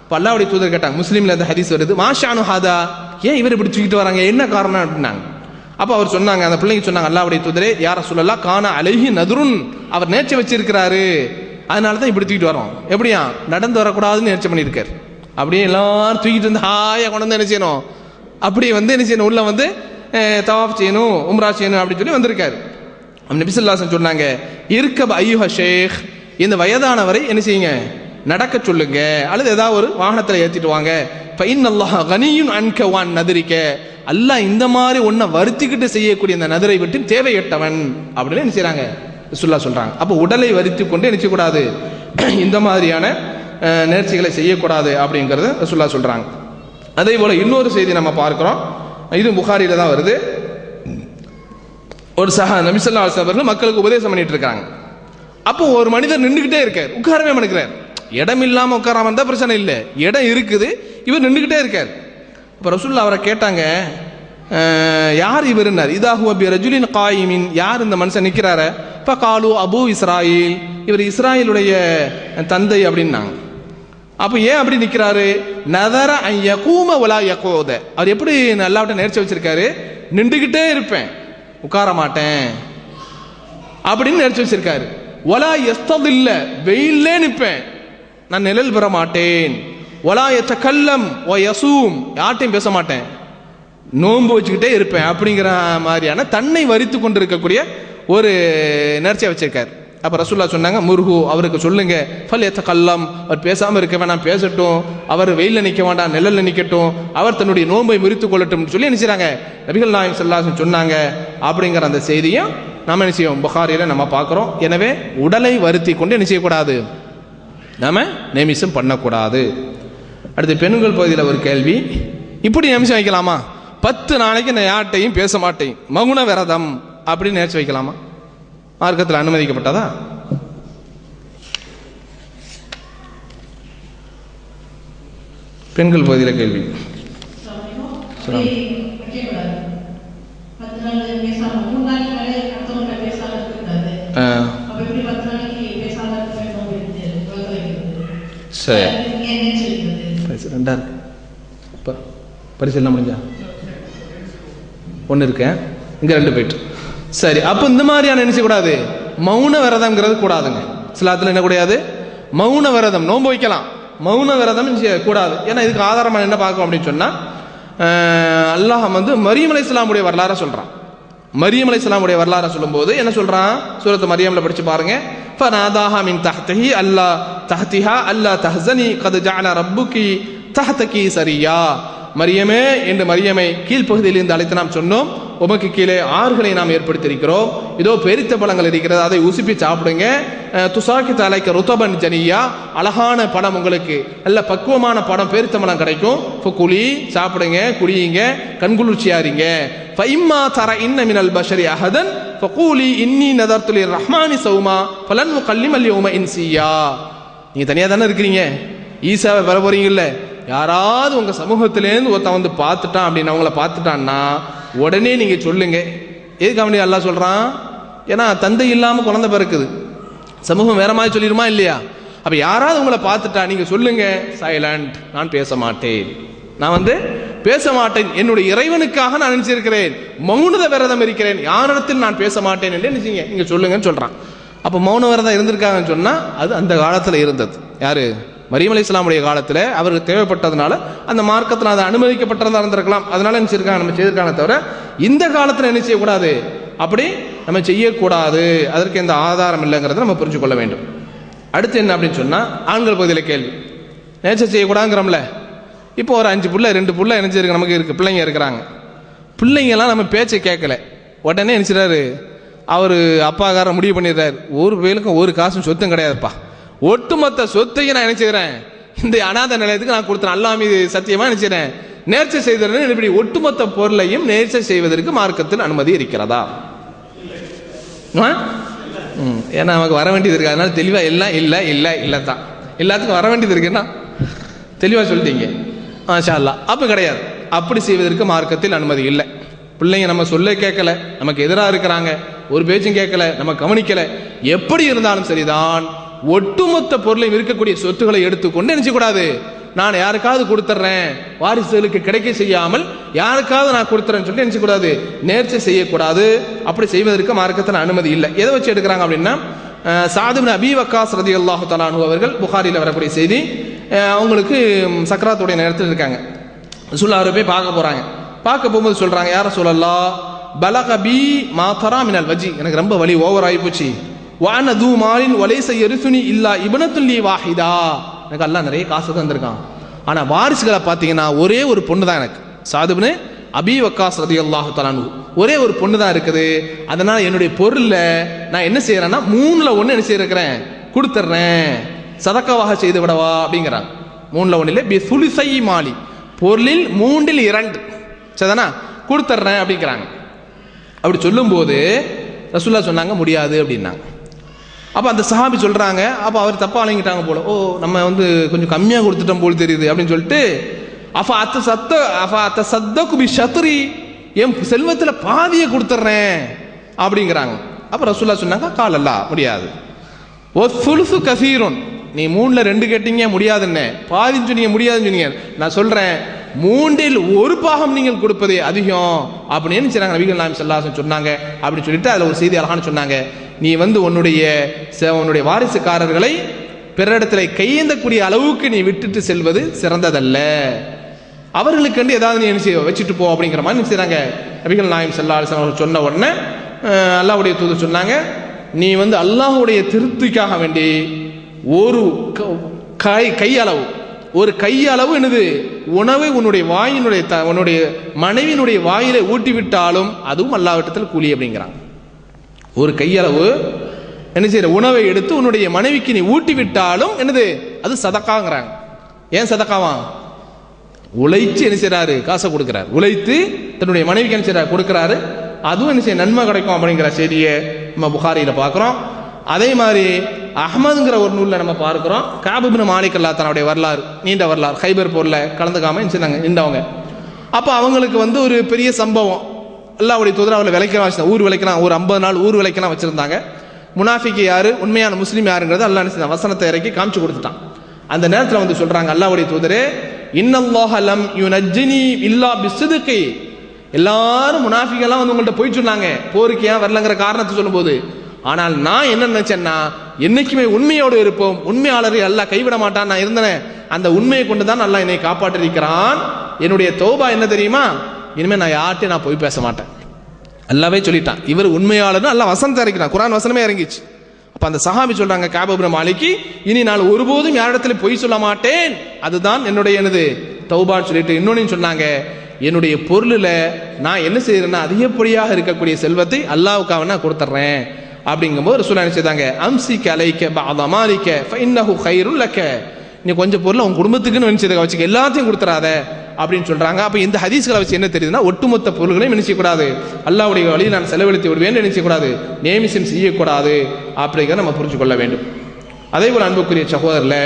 இப்போ அல்லாஹ்வுடைய தூதர் கேட்டாங்க, முஸ்லீம்ல அந்த ஹதீஸ் வருது, மாஷானு ஹாதா, ஏன் இவர் இப்படி தூக்கிட்டு வராங்க, என்ன காரணம் அப்படின்னாங்க. அப்போ அவர் சொன்னாங்க, அந்த பிள்ளைங்க சொன்னாங்க, அல்லாஹ்வுடைய தூதரே யா ரசூலல்லாஹ் கான அலைஹி நதுருன், அவர் நேர்ச்சி வச்சிருக்கிறாரு, அதனால தான் இப்படி தூக்கிட்டு வரோம். எப்படியா, நடந்து வரக்கூடாதுன்னு நேர்ச்சி பண்ணியிருக்காரு. அப்படியே எல்லாரும் தூக்கிட்டு வந்து ஹாயா கொண்டு வந்து என்ன செய்யணும், அப்படி வந்து என்ன செய்யணும், உள்ள வந்து தவாஃப் செய்யணும், உம்ரா செய்யணும் அப்படின்னு சொல்லி வந்திருக்காரு. நபி ஸல்லல்லாஹு அலைஹி வஸல்லம் சொன்னாங்க, இருக்கப் ஐயுஹ ஷேக், இந்த வயதானவரை என்ன செய்யுங்க, நடக்க சொல்லுங்க, அல்லது ஏதாவது ஒரு வாகனத்தில் ஏற்றிட்டு வாங்க. ஃபஇன்னல்லாஹ கனியுன் அன்க வன் நதிரிக்க, அல்லாஹ் இந்த மாதிரி ஒன்றை வருத்திக்கிட்டு செய்யக்கூடிய இந்த நதிரை விட்டு தேவையற்றவன் அப்படின்னு என்ன செய்யறாங்க, ரசூலுல்லாஹ் சொல்றாங்க. அப்போ உடலை வருத்தி கொண்டு என்ன செய்யக்கூடாது, இந்த மாதிரியான நேர்ச்சிகளை செய்யக்கூடாது அப்படிங்கிறது ரசூலுல்லாஹ் சொல்றாங்க. அதே போல இன்னொரு செய்தி நம்ம பார்க்கிறோம், இது புகாரில தான் வருது. ஒரு நபி ஸல்லல்லாஹு அலைஹி வஸல்லம் அவர்கள் மக்களுக்கு உபதேசம் பண்ணிட்டு இருக்காங்க. அப்போ ஒரு மனிதர் நின்றுகிட்டே இருக்கார், உட்காரவே மாட்டேங்கிறார். இடம் இல்லாம உட்காராம இருந்தா பிரச்சனை இல்லை, இடம் இருக்குது, இவர் நின்றுகிட்டே இருக்கார். அப்போ ரசூலுல்லாஹ் அவரை கேட்டாங்க, யார் இவருன்னார். இதாஹுவ பி ரஜுலின் காயிமின், யார் இந்த மனுஷன் நிற்கிறாரு. இப்போ காலு அபு இஸ்ராயில், இவர் இஸ்ராயிலுடைய தந்தை அப்படின்னாங்க. அப்போ ஏன் அப்படி நிற்கிறாரு, நதர யகூம வலா யகூத, அவர் எப்படி அல்லாஹ்விட்ட நேர்ச்சி வச்சிருக்காரு, நின்றுகிட்டே இருப்பேன் உட்கார மாட்டேன் அப்படின்னு நேர்ச்சி வச்சிருக்காரு. வலா யஸ்ததில்ல, வெயிலே நிற்பேன், நான் நிழல் பெற மாட்டேன். வலா யதகல்லம் வ யசூம், யார்ட்டையும் பேச மாட்டேன், நோன்பு வச்சுக்கிட்டே இருப்பேன் அப்படிங்கிற மாதிரியான தன்னை வரித்து கொண்டு இருக்கக்கூடிய ஒரு நேர்ச்சியை வச்சிருக்காரு. அப்போ ரசூலுல்லாஹ் சொன்னாங்க, முருகு, அவருக்கு சொல்லுங்க, ஃபல் யதகல்லம், அவர் பேசாமல் இருக்க வேணாம், பேசட்டும், அவர் வெயிலில் நிற்க வேண்டாம், நிழலில் நிற்கட்டும், அவர் தன்னுடைய நோன்பை முறித்து கொள்ளட்டும் சொல்லி நினைச்சாங்க நபிகள் நாயகம் ஸல்லல்லாஹு அலைஹி வஸல்லம் சொன்னாங்க. அப்படிங்கிற அந்த செய்தியும் நம்ம என்ன செய்வோம், புகாரியில் நம்ம பார்க்குறோம். எனவே உடலை வருத்தி கொண்டு என்ன செய்யக்கூடாது, நாம நேமிசம் பண்ணக்கூடாது. அடுத்து பெண்கள் பகுதியில் ஒரு கேள்வி, இப்படி நேமிசம் வைக்கலாமா, 10 நாளைக்கு நான் யார்ட்டையும் பேச மாட்டேன், மௌன விரதம் அப்படின்னு நேர்ச்சி வைக்கலாமா, மார்க்கத்தில் அனுமதிக்கப்பட்டதா? பெண்கள் பகுதியில் கேள்வி. பரிசீலனை முடிஞ்சா ஒன்று இருக்கேன், இங்கே 2 போயிட்டு. சரி, அப்போ இந்த மாதிரியான நினைச்சக்கூடாது, மௌன விரதம்ங்கிறது கூடாதுங்க. இஸ்லாத்தில் என்ன கூடாது, மௌன விரதம். நோன்பு வைக்கலாம், மௌன விரதம் கூடாது. ஏன்னா இதுக்கு ஆதாரமாக என்ன பார்க்கும் அப்படின்னு சொன்னால், அல்லாஹ் வந்து மரியம் அலைஹிஸ்ஸலாமுடைய வரலாறை சொல்கிறான். மரியம் அலைஹிஸ்ஸலாமுடைய வரலாறை சொல்லும்போது என்ன சொல்கிறான், சூரத்து மரியம்ல படித்து பாருங்க. ஃபநாதாஹா மின் தஹ்திஹி அல்லா தஹ்திஹா அல்லா தஹ்ஸனி கத் ஜஅல ரப்புகி தஹ்தகி சரியா, மரியமே என்று மரியமை கீழ்ப்பகுதியிலிருந்து அழைத்து நாம் சொன்னோம், உமக்கு கீழே ஆறுகளை நாம் ஏற்படுத்தியிருக்கிறோம், இதோ பெரித்த பழங்கள் இருக்கிறது, அதை உசுப்பி சாப்பிடுங்க. துசாக்கி தலைக்க ருத்தபன் ஜனியா, அழகான படம், உங்களுக்கு நல்ல பக்குவமான படம் பெரித்த பழம் கிடைக்கும். குழி சாப்பிடுங்க, குடியுங்க, கண்குளிர்ச்சியாரிங்க. ஃபைம்மா தர இன்ன மினல் பஷரி அஹதன் ஃபகூலி இன்னி நதர்து லிர்ரஹ்மானி சௌமா ஃபலன் உகல்லிமல் யௌம இன்சியா. நீங்க தனியா தானே இருக்கிறீங்க, ஈசாவை வர போறீங்கல்ல, யாராவது உங்க சமூகத்திலேருந்து ஒருத்தன் வந்து பார்த்துட்டான் அப்படின்னு, அவங்கள பார்த்துட்டான்னா உடனே நீங்க சொல்லுங்க. எதுக்கு அவனே அல்லாஹ் சொல்றான், ஏன்னா தந்தை இல்லாம குழந்தை பிறக்குது, சமூகம் வேற மாதிரி சொல்லிடுமா இல்லையா? அப்ப யாராவது உங்களை பார்த்துட்டா நீங்க சொல்லுங்க, சைலண்ட், நான் பேச மாட்டேன், நான் வந்து பேச மாட்டேன், என்னுடைய இறைவனுக்காக நான் நினைச்சிருக்கிறேன், மௌன விரதம் இருக்கிறேன், யாரிடத்தில் நான் பேச மாட்டேன் என்று நினைச்சீங்க, நீங்க சொல்லுங்கன்னு சொல்றான். அப்ப மௌன விரதம் இருந்திருக்காங்கன்னு சொன்னா அது அந்த காலத்துல இருந்தது. யாரு, மரியம் அலைஹிஸ்ஸலாமுடைய காலத்தில் அவருக்கு தேவைப்பட்டதுனால அந்த மார்க்கத்தில் அதை அனுமதிக்கப்பட்டதாக இருந்திருக்கலாம், அதனால நினைச்சிருக்காங்க, நம்ம செய்திருக்காங்க. தவிர இந்த காலத்தில் என்ன செய்யக்கூடாது, அப்படி நம்ம செய்யக்கூடாது, அதற்கு எந்த ஆதாரம் இல்லைங்கிறத நம்ம புரிஞ்சு கொள்ள வேண்டும். அடுத்து என்ன அப்படின்னு சொன்னால், ஆண்கள் பகுதியில் கேள்வி, நேச்சர் செய்யக்கூடாதுங்கிறோம்ல. இப்போ ஒரு 5 புள்ள 2 புள்ள நினைச்சிருக்கு, நமக்கு இருக்கு, பிள்ளைங்க இருக்கிறாங்க, பிள்ளைங்கெல்லாம் நம்ம பேச்சை கேட்கல, உடனே நினைச்சிடாரு, அவர் அப்பாக்கார முடிவு பண்ணிடுறாரு, ஒரு பேருக்கும் ஒரு காசும் சொத்தும் கிடையாதுப்பா, ஒட்டுமொத்த சொத்தையும் நான் நினைச்சுக்கிறேன் இந்த அநாத நிலையத்துக்கு நான் கொடுத்தேன், அல்லாஹ் மீது சத்தியமா நினைச்சுக்கிறேன், நேர்ச்சை செய்தேன், இப்படி ஒட்டுமொத்த பொருளையும் நேர்ச்சை செய்வதற்கு மார்க்கத்தில் அனுமதி இருக்கிறதா? ஏன்னா நமக்கு வர வேண்டியது இருக்கு, அதனால தெளிவா எல்லாம் இல்லை இல்லை இல்லை தான், எல்லாத்துக்கும் வர வேண்டியது இருக்குன்னா தெளிவா சொல்லிட்டீங்க, மாஷா அல்லாஹ். அப்ப கிடையாது, அப்படி செய்வதற்கு மார்க்கத்தில் அனுமதி இல்லை. பிள்ளைங்க நம்ம சொல்ல கேட்கல, நமக்கு எதிராக இருக்கிறாங்க, ஒரு பேச்சும் கேட்கல, நம்ம கவனிக்கல, எப்படி இருந்தாலும் சரிதான், ஒட்டுமொத்த பொருளையும் இருக்கக்கூடிய சொத்துக்களை எடுத்துக்கொண்டு நினைச்சக்கூடாது, நான் யாருக்காவது கொடுத்துட்றேன், வாரிசுகளுக்கு கிடைக்க செய்யாமல் யாருக்காவது நான் கொடுத்துறேன்னு சொல்லி நினைச்சக்கூடாது, நேர்ச்சை செய்யக்கூடாது. அப்படி செய்வதற்கு மார்க்கத்தில் அனுமதி இல்லை. எதை வச்சு எடுக்கிறாங்க அப்படின்னா, சாத் இப்னு அபீ வக்காஸ் ரலியல்லாஹு தஆலா அன்ஹு அவர்கள், புகாரியில் வரக்கூடிய செய்தி, அவங்களுக்கு சக்கராத்துடைய நேரத்தில் இருக்காங்க, ரசூலுல்லாஹ் போய் பார்க்க போறாங்க. பார்க்க போகும்போது சொல்றாங்க, யா ரசூலல்லாஹ் பலக பி மா தரா மினல் வஜி, எனக்கு ரொம்ப வலி ஓவர் ஆகி போச்சு. வான தூ மாலின் வலைச எரிசுனி இல்லா இப்னத்துல் லி வாஹிதா, எனக்கு அல்லாஹ் நிறைய காசு தந்திருக்கான், ஆனா வாரிசுகளை பார்த்தீங்கன்னா ஒரே ஒரு பொண்ணு தான் எனக்கு, சாத் இப்னு அபீ வக்காஸ் ரலியல்லாஹு தஆலா அன்ஹு, ஒரே ஒரு பொண்ணு தான் இருக்குது. அதனால என்னுடைய பொருள்ல நான் என்ன செய்யறேன்னா 3ல் 1 என்ன செய்யறேன் கொடுத்துட்றேன், சதக்காவாக செய்து விடவா அப்படிங்கிறாங்க. 3ல் 1 பி சுலிசை மாலி, பொருளில் 3ல் 2 சரிதானா கொடுத்துட்றேன் அப்படிங்கிறாங்க. அப்படி சொல்லும் போது ரசூலுல்லாஹ் சொன்னாங்க முடியாது அப்படின்னாங்க. அப்போ அந்த சஹாபி சொல்றாங்க, அப்போ அவர் தப்பா வழங்கிட்டாங்க போல, ஓ நம்ம வந்து கொஞ்சம் கம்மியாக கொடுத்துட்டோம் போல் தெரியுது அப்படின்னு சொல்லிட்டு அத்த சத்தக்கு பி ஷத்ரி, என் செல்வத்தில் பாதியை கொடுத்துட்றேன் அப்படிங்கிறாங்க. அப்போ ரசூலுல்லாஹ் சொன்னாங்க காலல்லா முடியாது. ஓ சுலுசு கசீரோன், நீ 3ல் 2 கேட்டீங்க முடியாதுன்னு, பாதின்னு சொன்னீங்க முடியாதுன்னு சொன்னீங்க, நான் சொல்றேன் 3ல் 1 பாகம் நீங்கள் கொடுப்பதே அதிகம் அப்படின்னு செய்றாங்க நபிகள் நாயகம் ஸல்லல்லாஹு அலைஹி வஸல்லம் சொன்னாங்க. அப்படின்னு சொல்லிட்டு அதில் ஒரு செய்தி அழகான்னு சொன்னாங்க, நீ வந்து உன்னுடைய வாரிசுக்காரர்களை பிறரிடத்துல கையேந்தக்கூடிய அளவுக்கு நீ விட்டுட்டு செல்வது சிறந்ததல்ல, அவர்களுக்கு ஏதாவது நீ என்ன செய்ய வச்சுட்டு போ அப்படிங்கிற மாதிரி என்ன செய்றாங்க நபிகள் நாயகம் ஸல்லல்லாஹு அலைஹி வஸல்லம் சொன்ன உடனே அல்லாஹ்வுடைய தூதர் சொன்னாங்க, நீ வந்து அல்லாஹ்வுடைய திருப்திக்காக வேண்டி ஒரு கையளவு, ஒரு கையளவு என்னது உணவை உன்னுடைய உன்னுடைய மனைவியினுடைய வாயிலை ஊட்டி விட்டாலும் அதுவும் அல்லாஹ்விடத்தில் கூலி அப்படிங்கிறாங்க. ஒரு கையளவு என்ன செய்யற உணவை எடுத்து உன்னுடைய மனைவிக்கு நீ ஊட்டி விட்டாலும் என்னது அது சதக்காங்கிறாங்க. ஏன் சதக்காவா? உழைச்சு என்ன செய்யறாரு காசை கொடுக்கிறார், உழைத்து தன்னுடைய மனைவிக்கு என்ன செய்யறாரு கொடுக்கிறாரு, அதுவும் என்ன செய்ய நன்மை கிடைக்கும் அப்படிங்கிற செய்தியை நம்ம புகாரியில பார்க்கிறோம். அதே மாதிரி அஹ்மதுங்கிற ஒரு நூலில் நம்ம பார்க்கிறோம், கஅப் இப்னு மாலிக் ரலியல்லாஹு தஆலாவுடைய வரலாறு, நீண்ட வரலாறு, ஹைபர் போர்ல கலந்துக்காம நின்றவங்க. அப்போ அவங்களுக்கு வந்து ஒரு பெரிய சம்பவம், அல்லாஹ்வுடைய தூதர் அவளை விலைக்கலாம் வச்சிருந்தாங்க, ஊர் விலைக்கலாம், ஒரு 50 நாள் ஊர் விலைக்கலாம் வச்சிருந்தாங்க. முனாஃபிக் யாரு உண்மையான முஸ்லீம் யாருங்கிறது அல்லாஹ் என்ன வசனத்தை இறக்கி காமிச்சு கொடுத்துட்டான். அந்த நேரத்தில் வந்து சொல்றாங்க, அல்லாஹ்வுடைய தூதரே இன்னல்லாஹ லம் யுனஜ்ஜினி இல்லா பிஸ்ஸித்கி, எல்லாரும் முனாஃபிகெல்லாம் வந்து உங்கள்கிட்ட போய் சொன்னாங்க போருக்கு ஏன் வரலங்கிற காரணத்தை சொல்லும்போது, ஆனால் நான் என்ன நினைச்சேன்னா என்னைக்குமே உண்மையோடு இருப்போம், உண்மையாளரை அல்லாஹ் கைவிட மாட்டான், நான் இருந்தேன், அந்த உண்மையை கொண்டு தான் அல்லாஹ் என்னை காப்பாற்றிருக்கிறான். என்னுடைய தௌபா என்ன தெரியுமா, இனிமேல் நான் யார்கிட்டையும் நான் போய் பேச மாட்டேன், அல்லாவே சொல்லிட்டான் இவர் உண்மையாளர்னு அல்லாஹ் வசனத்தை இறக்கினான், குர்ஆன் வசனமே இறங்கிச்சு. அப்ப அந்த சஹாபி சொல்றாங்க கஅப் இப்னு மாலிக், இனி நான் ஒருபோதும் யாரிடத்துல பொய் சொல்ல மாட்டேன், அதுதான் என்னுடைய என்னது தௌபான்னு சொல்லிட்டு இன்னொன்னு சொன்னாங்க, என்னுடைய பொருளில் நான் என்ன செய்யறேன்னா அதிகப்படியாக இருக்கக்கூடிய செல்வத்தை அல்லாஹ்வுக்காக நான் கொடுத்துட்றேன் அப்படிங்கும்போது ரசூலுல்லாஹ் என்ன செய்தாங்க, அம்சிக அலைக பஅத மாலிக ஃபஇன்னஹு கைருல் லக, நீ கொஞ்சம் பொருளை உன் குடும்பத்துக்குன்னு நினைச்சதை வச்சுக்க, எல்லாத்தையும் கொடுத்துறாத அப்படின்னு சொல்றாங்க. அப்ப இந்த ஹதீஸ்களை வச்சு என்ன தெரியுதுன்னா ஒட்டுமொத்த பொருள்களையும் நினைச்சக்கூடாது, அல்லாஹ்வுடைய வழியில் நான் செலவழித்து விடுவேன் நினைச்சக்கூடாது, நேமிசம் செய்யக்கூடாது அப்படிங்கிறத நம்ம புரிஞ்சு கொள்ள வேண்டும். அதே போல அன்புக்குரிய சகோதரர்ல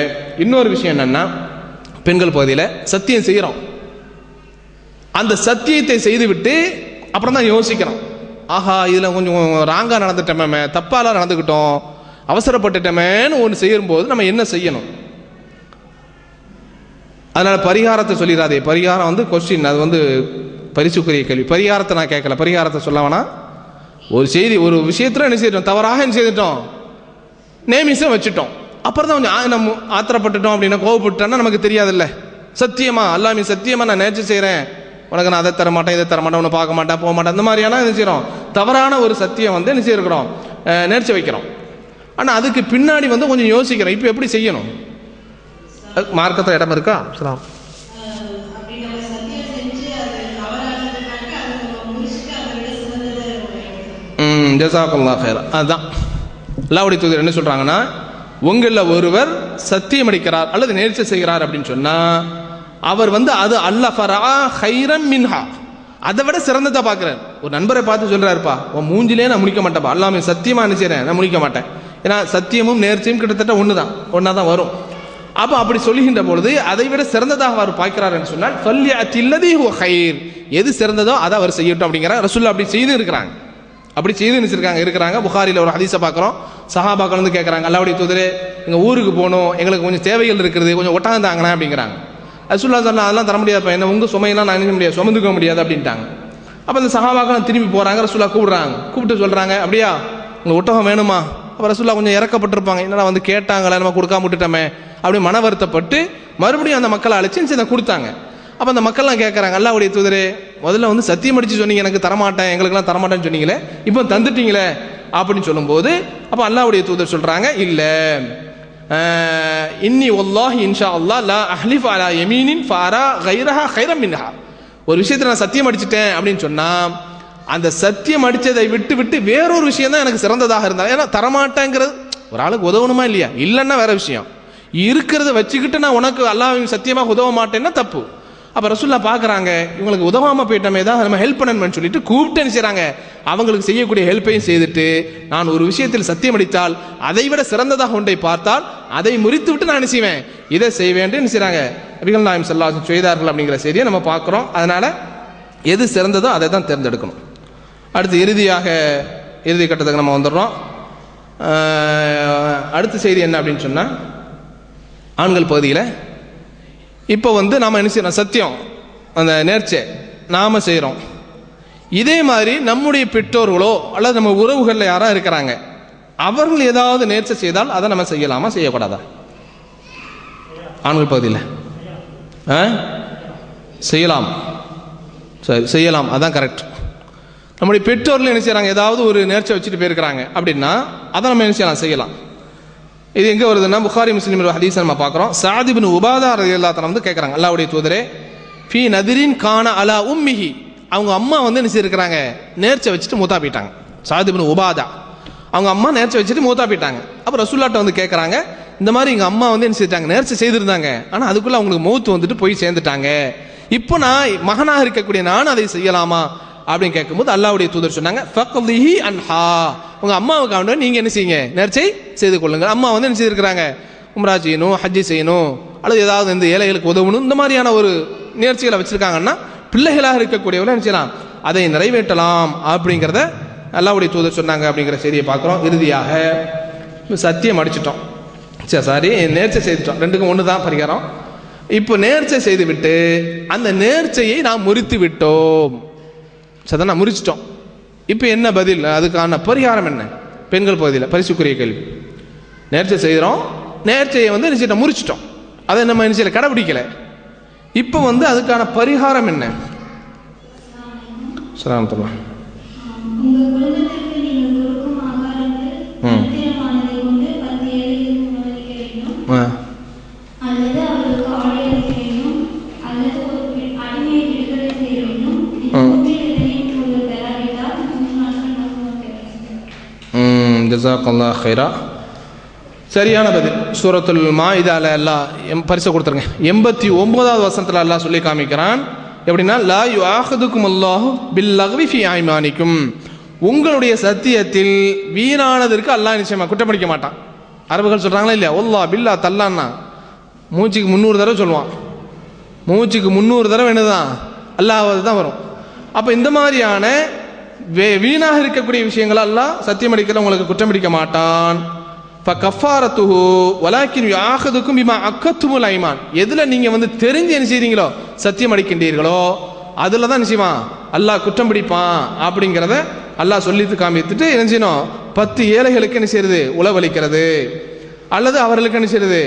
இன்னொரு விஷயம் என்னன்னா, பெண்கள் பகுதியில் சத்தியம் செய்கிறோம், அந்த சத்தியத்தை செய்துவிட்டு அப்புறம் தான் யோசிக்கிறோம், ஆஹா இதில் கொஞ்சம் ராங்கா நடந்துட்டோமே, தப்பாலாம் நடந்துக்கிட்டோம், அவசரப்பட்டுட்டோமேன்னு ஒன்று செய்யும்போது நம்ம என்ன செய்யணும்? அதனால பரிகாரத்தை சொல்லிடாதே, பரிகாரம் வந்து கொஸ்டின், அது வந்து பரிசுக்குரிய கேள்வி, பரிகாரத்தை நான் கேட்கல, பரிகாரத்தை சொல்ல வேணா. ஒரு செய்தி ஒரு விஷயத்துல என்ன செய்துட்டோம், தவறாக என்ன செய்துட்டோம், நேமிசம் வச்சுட்டோம், அப்புறம் தான் கொஞ்சம் நம்ம ஆத்திரப்பட்டுட்டோம் அப்படின்னா கோவப்பட்டோம்னா நமக்கு தெரியாதுல்ல, சத்தியமா அல்லாஹ் சத்தியமா நான் நேர்ச்சி செய்கிறேன், உனக்கு நான் அதை தர மாட்டேன் இதை தர மாட்டேன், உன்னை பார்க்க மாட்டேன் போக மாட்டேன், அந்த மாதிரியான என்ன செய்கிறோம், தவறான ஒரு சத்தியம் வந்து என்ன செய்யிருக்கிறோம், நேர்ச்சி வைக்கிறோம். ஆனால் அதுக்கு பின்னாடி வந்து கொஞ்சம் யோசிக்கிறோம், இப்போ எப்படி செய்யணும், மார்க்கத்தில் இடம் இருக்கா? சலாம். ஜஸாக்கல்லாஹ் ஹைர். அதுதான் அல்லாஹ்வுடைய தூதர் என்ன சொல்றாங்கன்னா, உங்களில் ஒருவர் சத்தியம் அடிக்கிறார் அல்லது நேர்ச்சி செய்கிறார் அப்படின்னு சொன்னா அவர் வந்து அது அல்லாஹ் ஃபரா ஹைரம் மின்ஹா, அதை விட சிறந்ததை பார்க்கிறார். ஒரு நண்பரை பார்த்து சொல்றாருப்பா, உன் மூஞ்சிலே நான் முடிக்க மாட்டேன்ப்பா, அல்லாஹ் சத்தியமா நினைச்சேன் நான் முடிக்க மாட்டேன், ஏன்னா சத்தியமும் நேர்ச்சியும் கிட்டத்தட்ட ஒன்னா தான் வரும். அப்போ அப்படி சொல்லுகின்ற பொழுது அதை விட சிறந்ததாக அவர் பார்க்கிறார் என்று சொன்னால் ஃபல்யஅத்தில்லதி ஹுவ ஹைர், எது சிறந்ததோ அதை அவர் செய்யட்டும் அப்படிங்கிற ரசூலுல்லாஹ் அப்படி செய்து இருக்கிறாங்க, அப்படி செய்து இருக்கிறாங்க. புகாரியில் ஒரு ஹதீஸை பார்க்குறோம், சஹாபாக்கள் வந்து கேட்குறாங்க, அல்லாஹ்வுடைய தூதரே எங்கள் ஊருக்கு போகணும், எங்களுக்கு கொஞ்சம் தேவைகள் இருக்கிறது, கொஞ்சம் ஒட்டகம் தாங்கண்ணா அப்படிங்கிறாங்க. ரசூலுல்லாஹ் சொன்னா அதெல்லாம் தர முடியாதுப்பா, என்ன உங்கள் சுமையெல்லாம் நான் நினைக்க முடியாது, சுமந்துக்க முடியாது அப்படின்ட்டாங்க. அப்போ அந்த சஹாபாக்கள் திரும்பி போகிறாங்க, ரசூலுல்லாஹ் கூப்பிட்டு சொல்கிறாங்க, அப்படியா உங்களுக்கு ஒட்டகம் வேணுமா? அப்போ ரசூலுல்லாஹ் கொஞ்சம் இறக்கப்பட்டிருப்பாங்க, என்னடா வந்து கேட்டாங்களே நம்ம கொடுக்காம விட்டுட்டோமே அப்படி மன வருத்தப்பட்டு மறுபடியும் அந்த மக்களை அழைச்சி கொடுத்தாங்க. அப்போ அந்த மக்கள்லாம் கேட்குறாங்க, அல்லாஹ்வுடைய தூதரே முதல்ல வந்து சத்தியம் அடிச்சு சொன்னீங்க எனக்கு தரமாட்டேன், எங்களுக்கெல்லாம் தரமாட்டேன்னு சொன்னீங்களே, இப்போ தந்துட்டீங்களே அப்படின்னு சொல்லும்போது அப்போ அல்லாஹ்வுடைய தூதர் சொல்றாங்க, இல்ல இன்னி வல்லாஹி இன்ஷா அல்லாஹ் லா அஹ்லிஃபு அலா யமீனின் ஃபஅரா கைரஹா கைரம் மின்ஹா. ஒரு விஷயத்தை நான் சத்தியம் அடிச்சிட்டேன் அப்படின்னு சொன்னா அந்த சத்தியம் அடிச்சதை விட்டு விட்டு வேறொரு விஷயம் தான் எனக்கு சிறந்ததாக இருந்தாலும், ஏன்னா தரமாட்டேங்கிறது ஒரு ஆளுக்கு உதவணுமா இல்லையா, இல்லைன்னா வேற விஷயம், இருக்கிறத வச்சுக்கிட்டு நான் உனக்கு அல்லாஹ்வின் சத்தியமாக உதவ மாட்டேன்னா தப்பு. அப்போ ரசூலுல்லாஹ் பார்க்குறாங்க இவங்களுக்கு உதவாமல் போயிட்டமே தான் நம்ம ஹெல்ப் பண்ணணும்னு சொல்லிட்டு கூப்பிட்டு செய்கிறாங்க. அவங்களுக்கு செய்யக்கூடிய ஹெல்ப்பையும் செய்துட்டு நான் ஒரு விஷயத்தில் சத்தியம் அடித்தால் அதை விட சிறந்ததாக ஒன்றை பார்த்தால் அதை முறித்து விட்டு நான் என்ன செய்வேன், இதை செய்வேன் செய்கிறாங்க. நபிகள் நாயகம் ஸல்லல்லாஹு அலைஹி வஸல்லம் செய்தார்கள் அப்படிங்கிற செய்தியை நம்ம பார்க்குறோம். அதனால் எது சிறந்ததோ அதை தான் தேர்ந்தெடுக்கணும். அடுத்து இறுதி கட்டத்துக்கு நம்ம வந்துடுறோம். அடுத்த செய்தி என்ன அப்படின்னு சொன்னால், ஆண்கள் பகுதியில் இப்போ வந்து நாம் என்ன செய்யறோம், சத்தியம் அந்த நேர்ச்சை நாம் செய்கிறோம். இதே மாதிரி நம்முடைய பெற்றோர்களோ அல்லது நம்ம உறவுகளில் யாராக இருக்கிறாங்க அவர்கள் ஏதாவது நேர்ச்சை செய்தால் அதை நம்ம செய்யலாமா செய்யக்கூடாதா? ஆண்கள் பகுதியில் செய்யலாம், சரி செய்யலாம், அதான் கரெக்ட். நம்முடைய பெற்றோர்கள் என்ன செய்கிறாங்க, ஏதாவது ஒரு நேர்ச்சை வச்சுட்டு போயிருக்கிறாங்க அப்படின்னா அதை நம்ம என்ன செய்யலாம், செய்யலாம். இது எங்கே வருதுன்னா புகாரி முஸ்லிம் ஒரு ஹதீஸ் நம்ம பார்க்குறோம். சஅத் இப்னு உபாதா ரலியல்லாஹு தஆலா வந்து கேட்குறாங்க, அல்லாஹ்வுடைய தூதரே ஃபீ நதிரின் கான அலா உம்மிஹி, அவங்க அம்மா வந்து என்ன செய்யிருக்கிறாங்க, நேர்ச்சை வச்சுட்டு மூத்தா போயிட்டாங்க. சஅத் இப்னு உபாதா அவங்க அம்மா நேர்ச்சை வச்சுட்டு மூத்தா போயிட்டாங்க. அப்போ ரசூலுல்லாஹ்ட்ட வந்து கேட்குறாங்க, இந்த மாதிரி எங்கள் அம்மா வந்து என்ன செய்தாங்க, நேர்ச்சை செய்திருந்தாங்க, ஆனால் அதுக்குள்ளே அவங்களுக்கு மௌத்து வந்துட்டு போய் சேர்ந்துட்டாங்க, இப்போ நான் மகனாக இருக்கக்கூடிய நான் அதை செய்யலாமா அப்படின்னு கேட்கும்போது அல்லாஹ்வுடைய தூதர் சொன்னாங்க, ஃபக்லிஹி அன்ஹா, உங்கள் அம்மாவுக்கு ஆண்டு நீங்கள் என்ன செய்யுங்க, நேர்ச்சை செய்து கொள்ளுங்கள். அம்மா வந்து என்ன செய்திருக்கிறாங்க, உம்ரா செய்யணும், ஹஜ்ஜி செய்யணும், அல்லது ஏதாவது இந்த ஏழைகளுக்கு உதவணும், இந்த மாதிரியான ஒரு நேர்ச்சிகளை வச்சுருக்காங்கன்னா பிள்ளைகளாக இருக்கக்கூடியவர்கள் என்ன செய்யலாம், அதை நிறைவேற்றலாம் அப்படிங்கிறத அல்லாஹ்வுடைய தூதர் சொன்னாங்க அப்படிங்கிற செய்தியை பார்க்குறோம். இறுதியாக சத்தியம் அடிச்சிட்டோம், சரி நேர்ச்சை செய்துட்டோம், ரெண்டுக்கும் ஒன்று தான் பரிகாரம். இப்போ நேர்ச்சை செய்து விட்டு அந்த நேர்ச்சையை நாம் முறித்து விட்டோம், சரி முறிச்சிட்டோம், இப்போ என்ன பதில், அதுக்கான பரிகாரம் என்ன? பெண்கள் பகுதியில் பரிசுக்குரிய கேள்வி. நேர்ச்சை செய்கிறோம், நேர்ச்சையை வந்து நிச்சயத்தை முறிச்சிட்டோம், அதை நம்ம நிச்சயம் கடைபிடிக்கலை, இப்போ வந்து அதுக்கான பரிகாரம் என்ன? சலாமத்துல்லா. ஜஸாக்கல்லாஹ் ஹைரா. சரியான பதில். சூரத்துல் மாயிதால அல்லாஹ் பரிசை கொடுத்துருங்க. 89வது வசனத்தில் அல்லாஹ் சொல்லி காமிக்கிறான் எப்படின்னா, லா யுஆஹிதுக்கும் அல்லாஹு பில்லக்வி ஃபீ ஐமானிக்கும், உங்களுடைய சத்தியத்தில் வீணானதற்கு அல்லாஹ் நிச்சயமா குற்றம் பிடிக்க மாட்டான். அரபுகள் சொல்றாங்களா இல்லையா, ஒல்லா பில்லா தல்லான்னா மூச்சுக்கு 300 தடவை சொல்லுவான், மூச்சுக்கு 300 தடவை என்னதான் அல்லாஹ் தான் வரும். அப்போ இந்த மாதிரியான வீணாக இருக்கக்கூடிய விஷயங்கள் அல்லாஹ் சத்தியம் அடிக்கல உங்களுக்கு குற்றம் பிடிக்க மாட்டான். ஃபகஃபாரத்துஹு வலாக்கின் யுஆஹிதுக்கும் பிமா அக்கத்துமுல் ஐமான், எதுல நீங்க வந்து தெரிஞ்சு என்ன செய்றீங்களோ சத்தியம் அடிக்கின்றீர்களோ அதுல தான் நிச்சயமா அல்லாஹ் குற்றம் பிடிப்பான் அப்படிங்கிறத அல்லாஹ் சொல்லிட்டு காமித்துட்டு என்ன செய்யணும், 10 ஏழைகளுக்கு என்ன செய்யறது, உளவளிக்கிறது, அல்லது அவர்களுக்கு என்ன செய்யறது,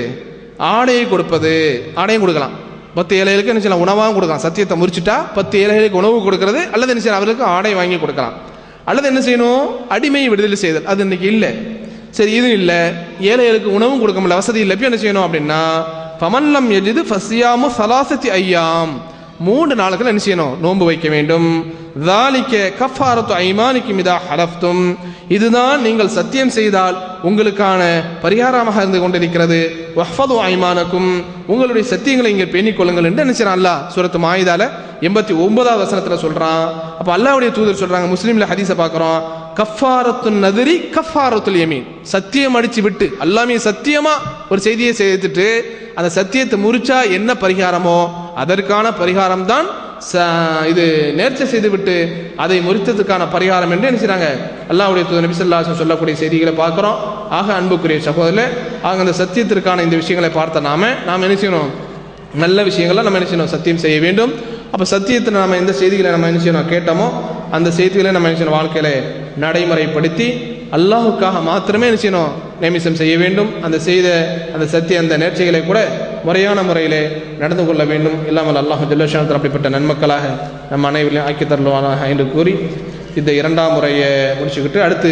ஆடையை கொடுப்பது, ஆடையும் கொடுக்கலாம். 10 ஏழைகளுக்கு என்ன செய்யலாம், உணவாகவும் கொடுக்கலாம். சத்தியத்தை முறிச்சுட்டா 10 ஏழைகளுக்கு உணவு கொடுக்கறது, அல்லது என்ன செய்யலாம் அவர்களுக்கு ஆடை வாங்கி கொடுக்கலாம், அல்லது என்ன செய்யணும் அடிமையை விடுதலை செய்தல். அது இன்னைக்கு இல்லை, சரி இது இல்லை, ஏழைகளுக்கு உணவும் கொடுக்க முடியல, வசதி இல்லை, இப்போ என்ன செய்யணும் அப்படின்னா ஃபமன்லம் யஜிது ஃபஸ்யாமு ஸலாஸத்தி ஐயாம், 3 நாட்கள் என்ன செய்யணும், நோன்பு வைக்க வேண்டும். ذَلِكَ كَفَّارَةُ أَيْمَانِكُمْ إِذَا حَلَفْتُمْ, இதுதான் நீங்கள் சத்தியம் செய்தால் உங்களுக்கான பரிகாரமாக இருந்து கொண்டிருக்கிறது. வஹ்ஃபது ஐமானக்கும், உங்களுடைய சத்தியங்களை இங்கே பேணிக் கொள்ளுங்கள் என்று நினைச்சான் அல்லாஹ் சூரத்து மாயிதால 89வது வசனத்தில் சொல்றான். அப்போ அல்லாஹ்வுடைய தூதர் சொல்றாங்க, முஸ்லீம்ல ஹதீஸை பார்க்குறோம், கஃபாரத்துன் நதிரி கஃபாரத்துல் யமீன், சத்தியம் அடிச்சு விட்டு அல்லாமே சத்தியமா ஒரு செய்தியை செய்துட்டு அந்த சத்தியத்தை முறிச்சா என்ன பரிகாரமோ அதற்கான பரிகாரம் தான் இது நேர்ச்சை செய்து விட்டு அதை முறித்ததுக்கான பரிகாரம் என்று என்ன செய்றாங்க அல்லாஹ்வுடைய தூதர் நபி ஸல்லல்லாஹு அலைஹி வஸல்லம் சொல்லக்கூடிய செய்திகளை பார்க்குறோம். ஆக அன்புக்குரிய சகோதரர்களே, ஆக அந்த சத்தியத்திற்கான இந்த விஷயங்களை பார்த்த நாம் என்ன செய்யணும், நல்ல விஷயங்களை நம்ம என்ன செய்யணும், சத்தியம் செய்ய வேண்டும். அப்போ சத்தியத்தில் நம்ம எந்த செய்திகளை நம்ம என்ன செய்யணும் கேட்டோமோ அந்த செய்திகளை நம்ம என்ன செய்யணும் வாழ்க்கையில நடைமுறைப்படுத்தி அல்லாஹுக்காக மாத்திரமே என்ன செய்யணும் நேமிசம் செய்ய வேண்டும். அந்த செய்த அந்த சத்திய அந்த நேர்ச்சைகளை கூட முறையான முறையிலே நடந்து கொள்ள வேண்டும். இல்லாமல் அல்லாஹ் ஜல்ல ஷானஹு அப்படிப்பட்ட நன்மக்களாக நம் அனைவரையும் ஆக்கி தருவானாக என்று கூறி இந்த 2ஆம் முறையை முடிச்சுக்கிட்டு அடுத்து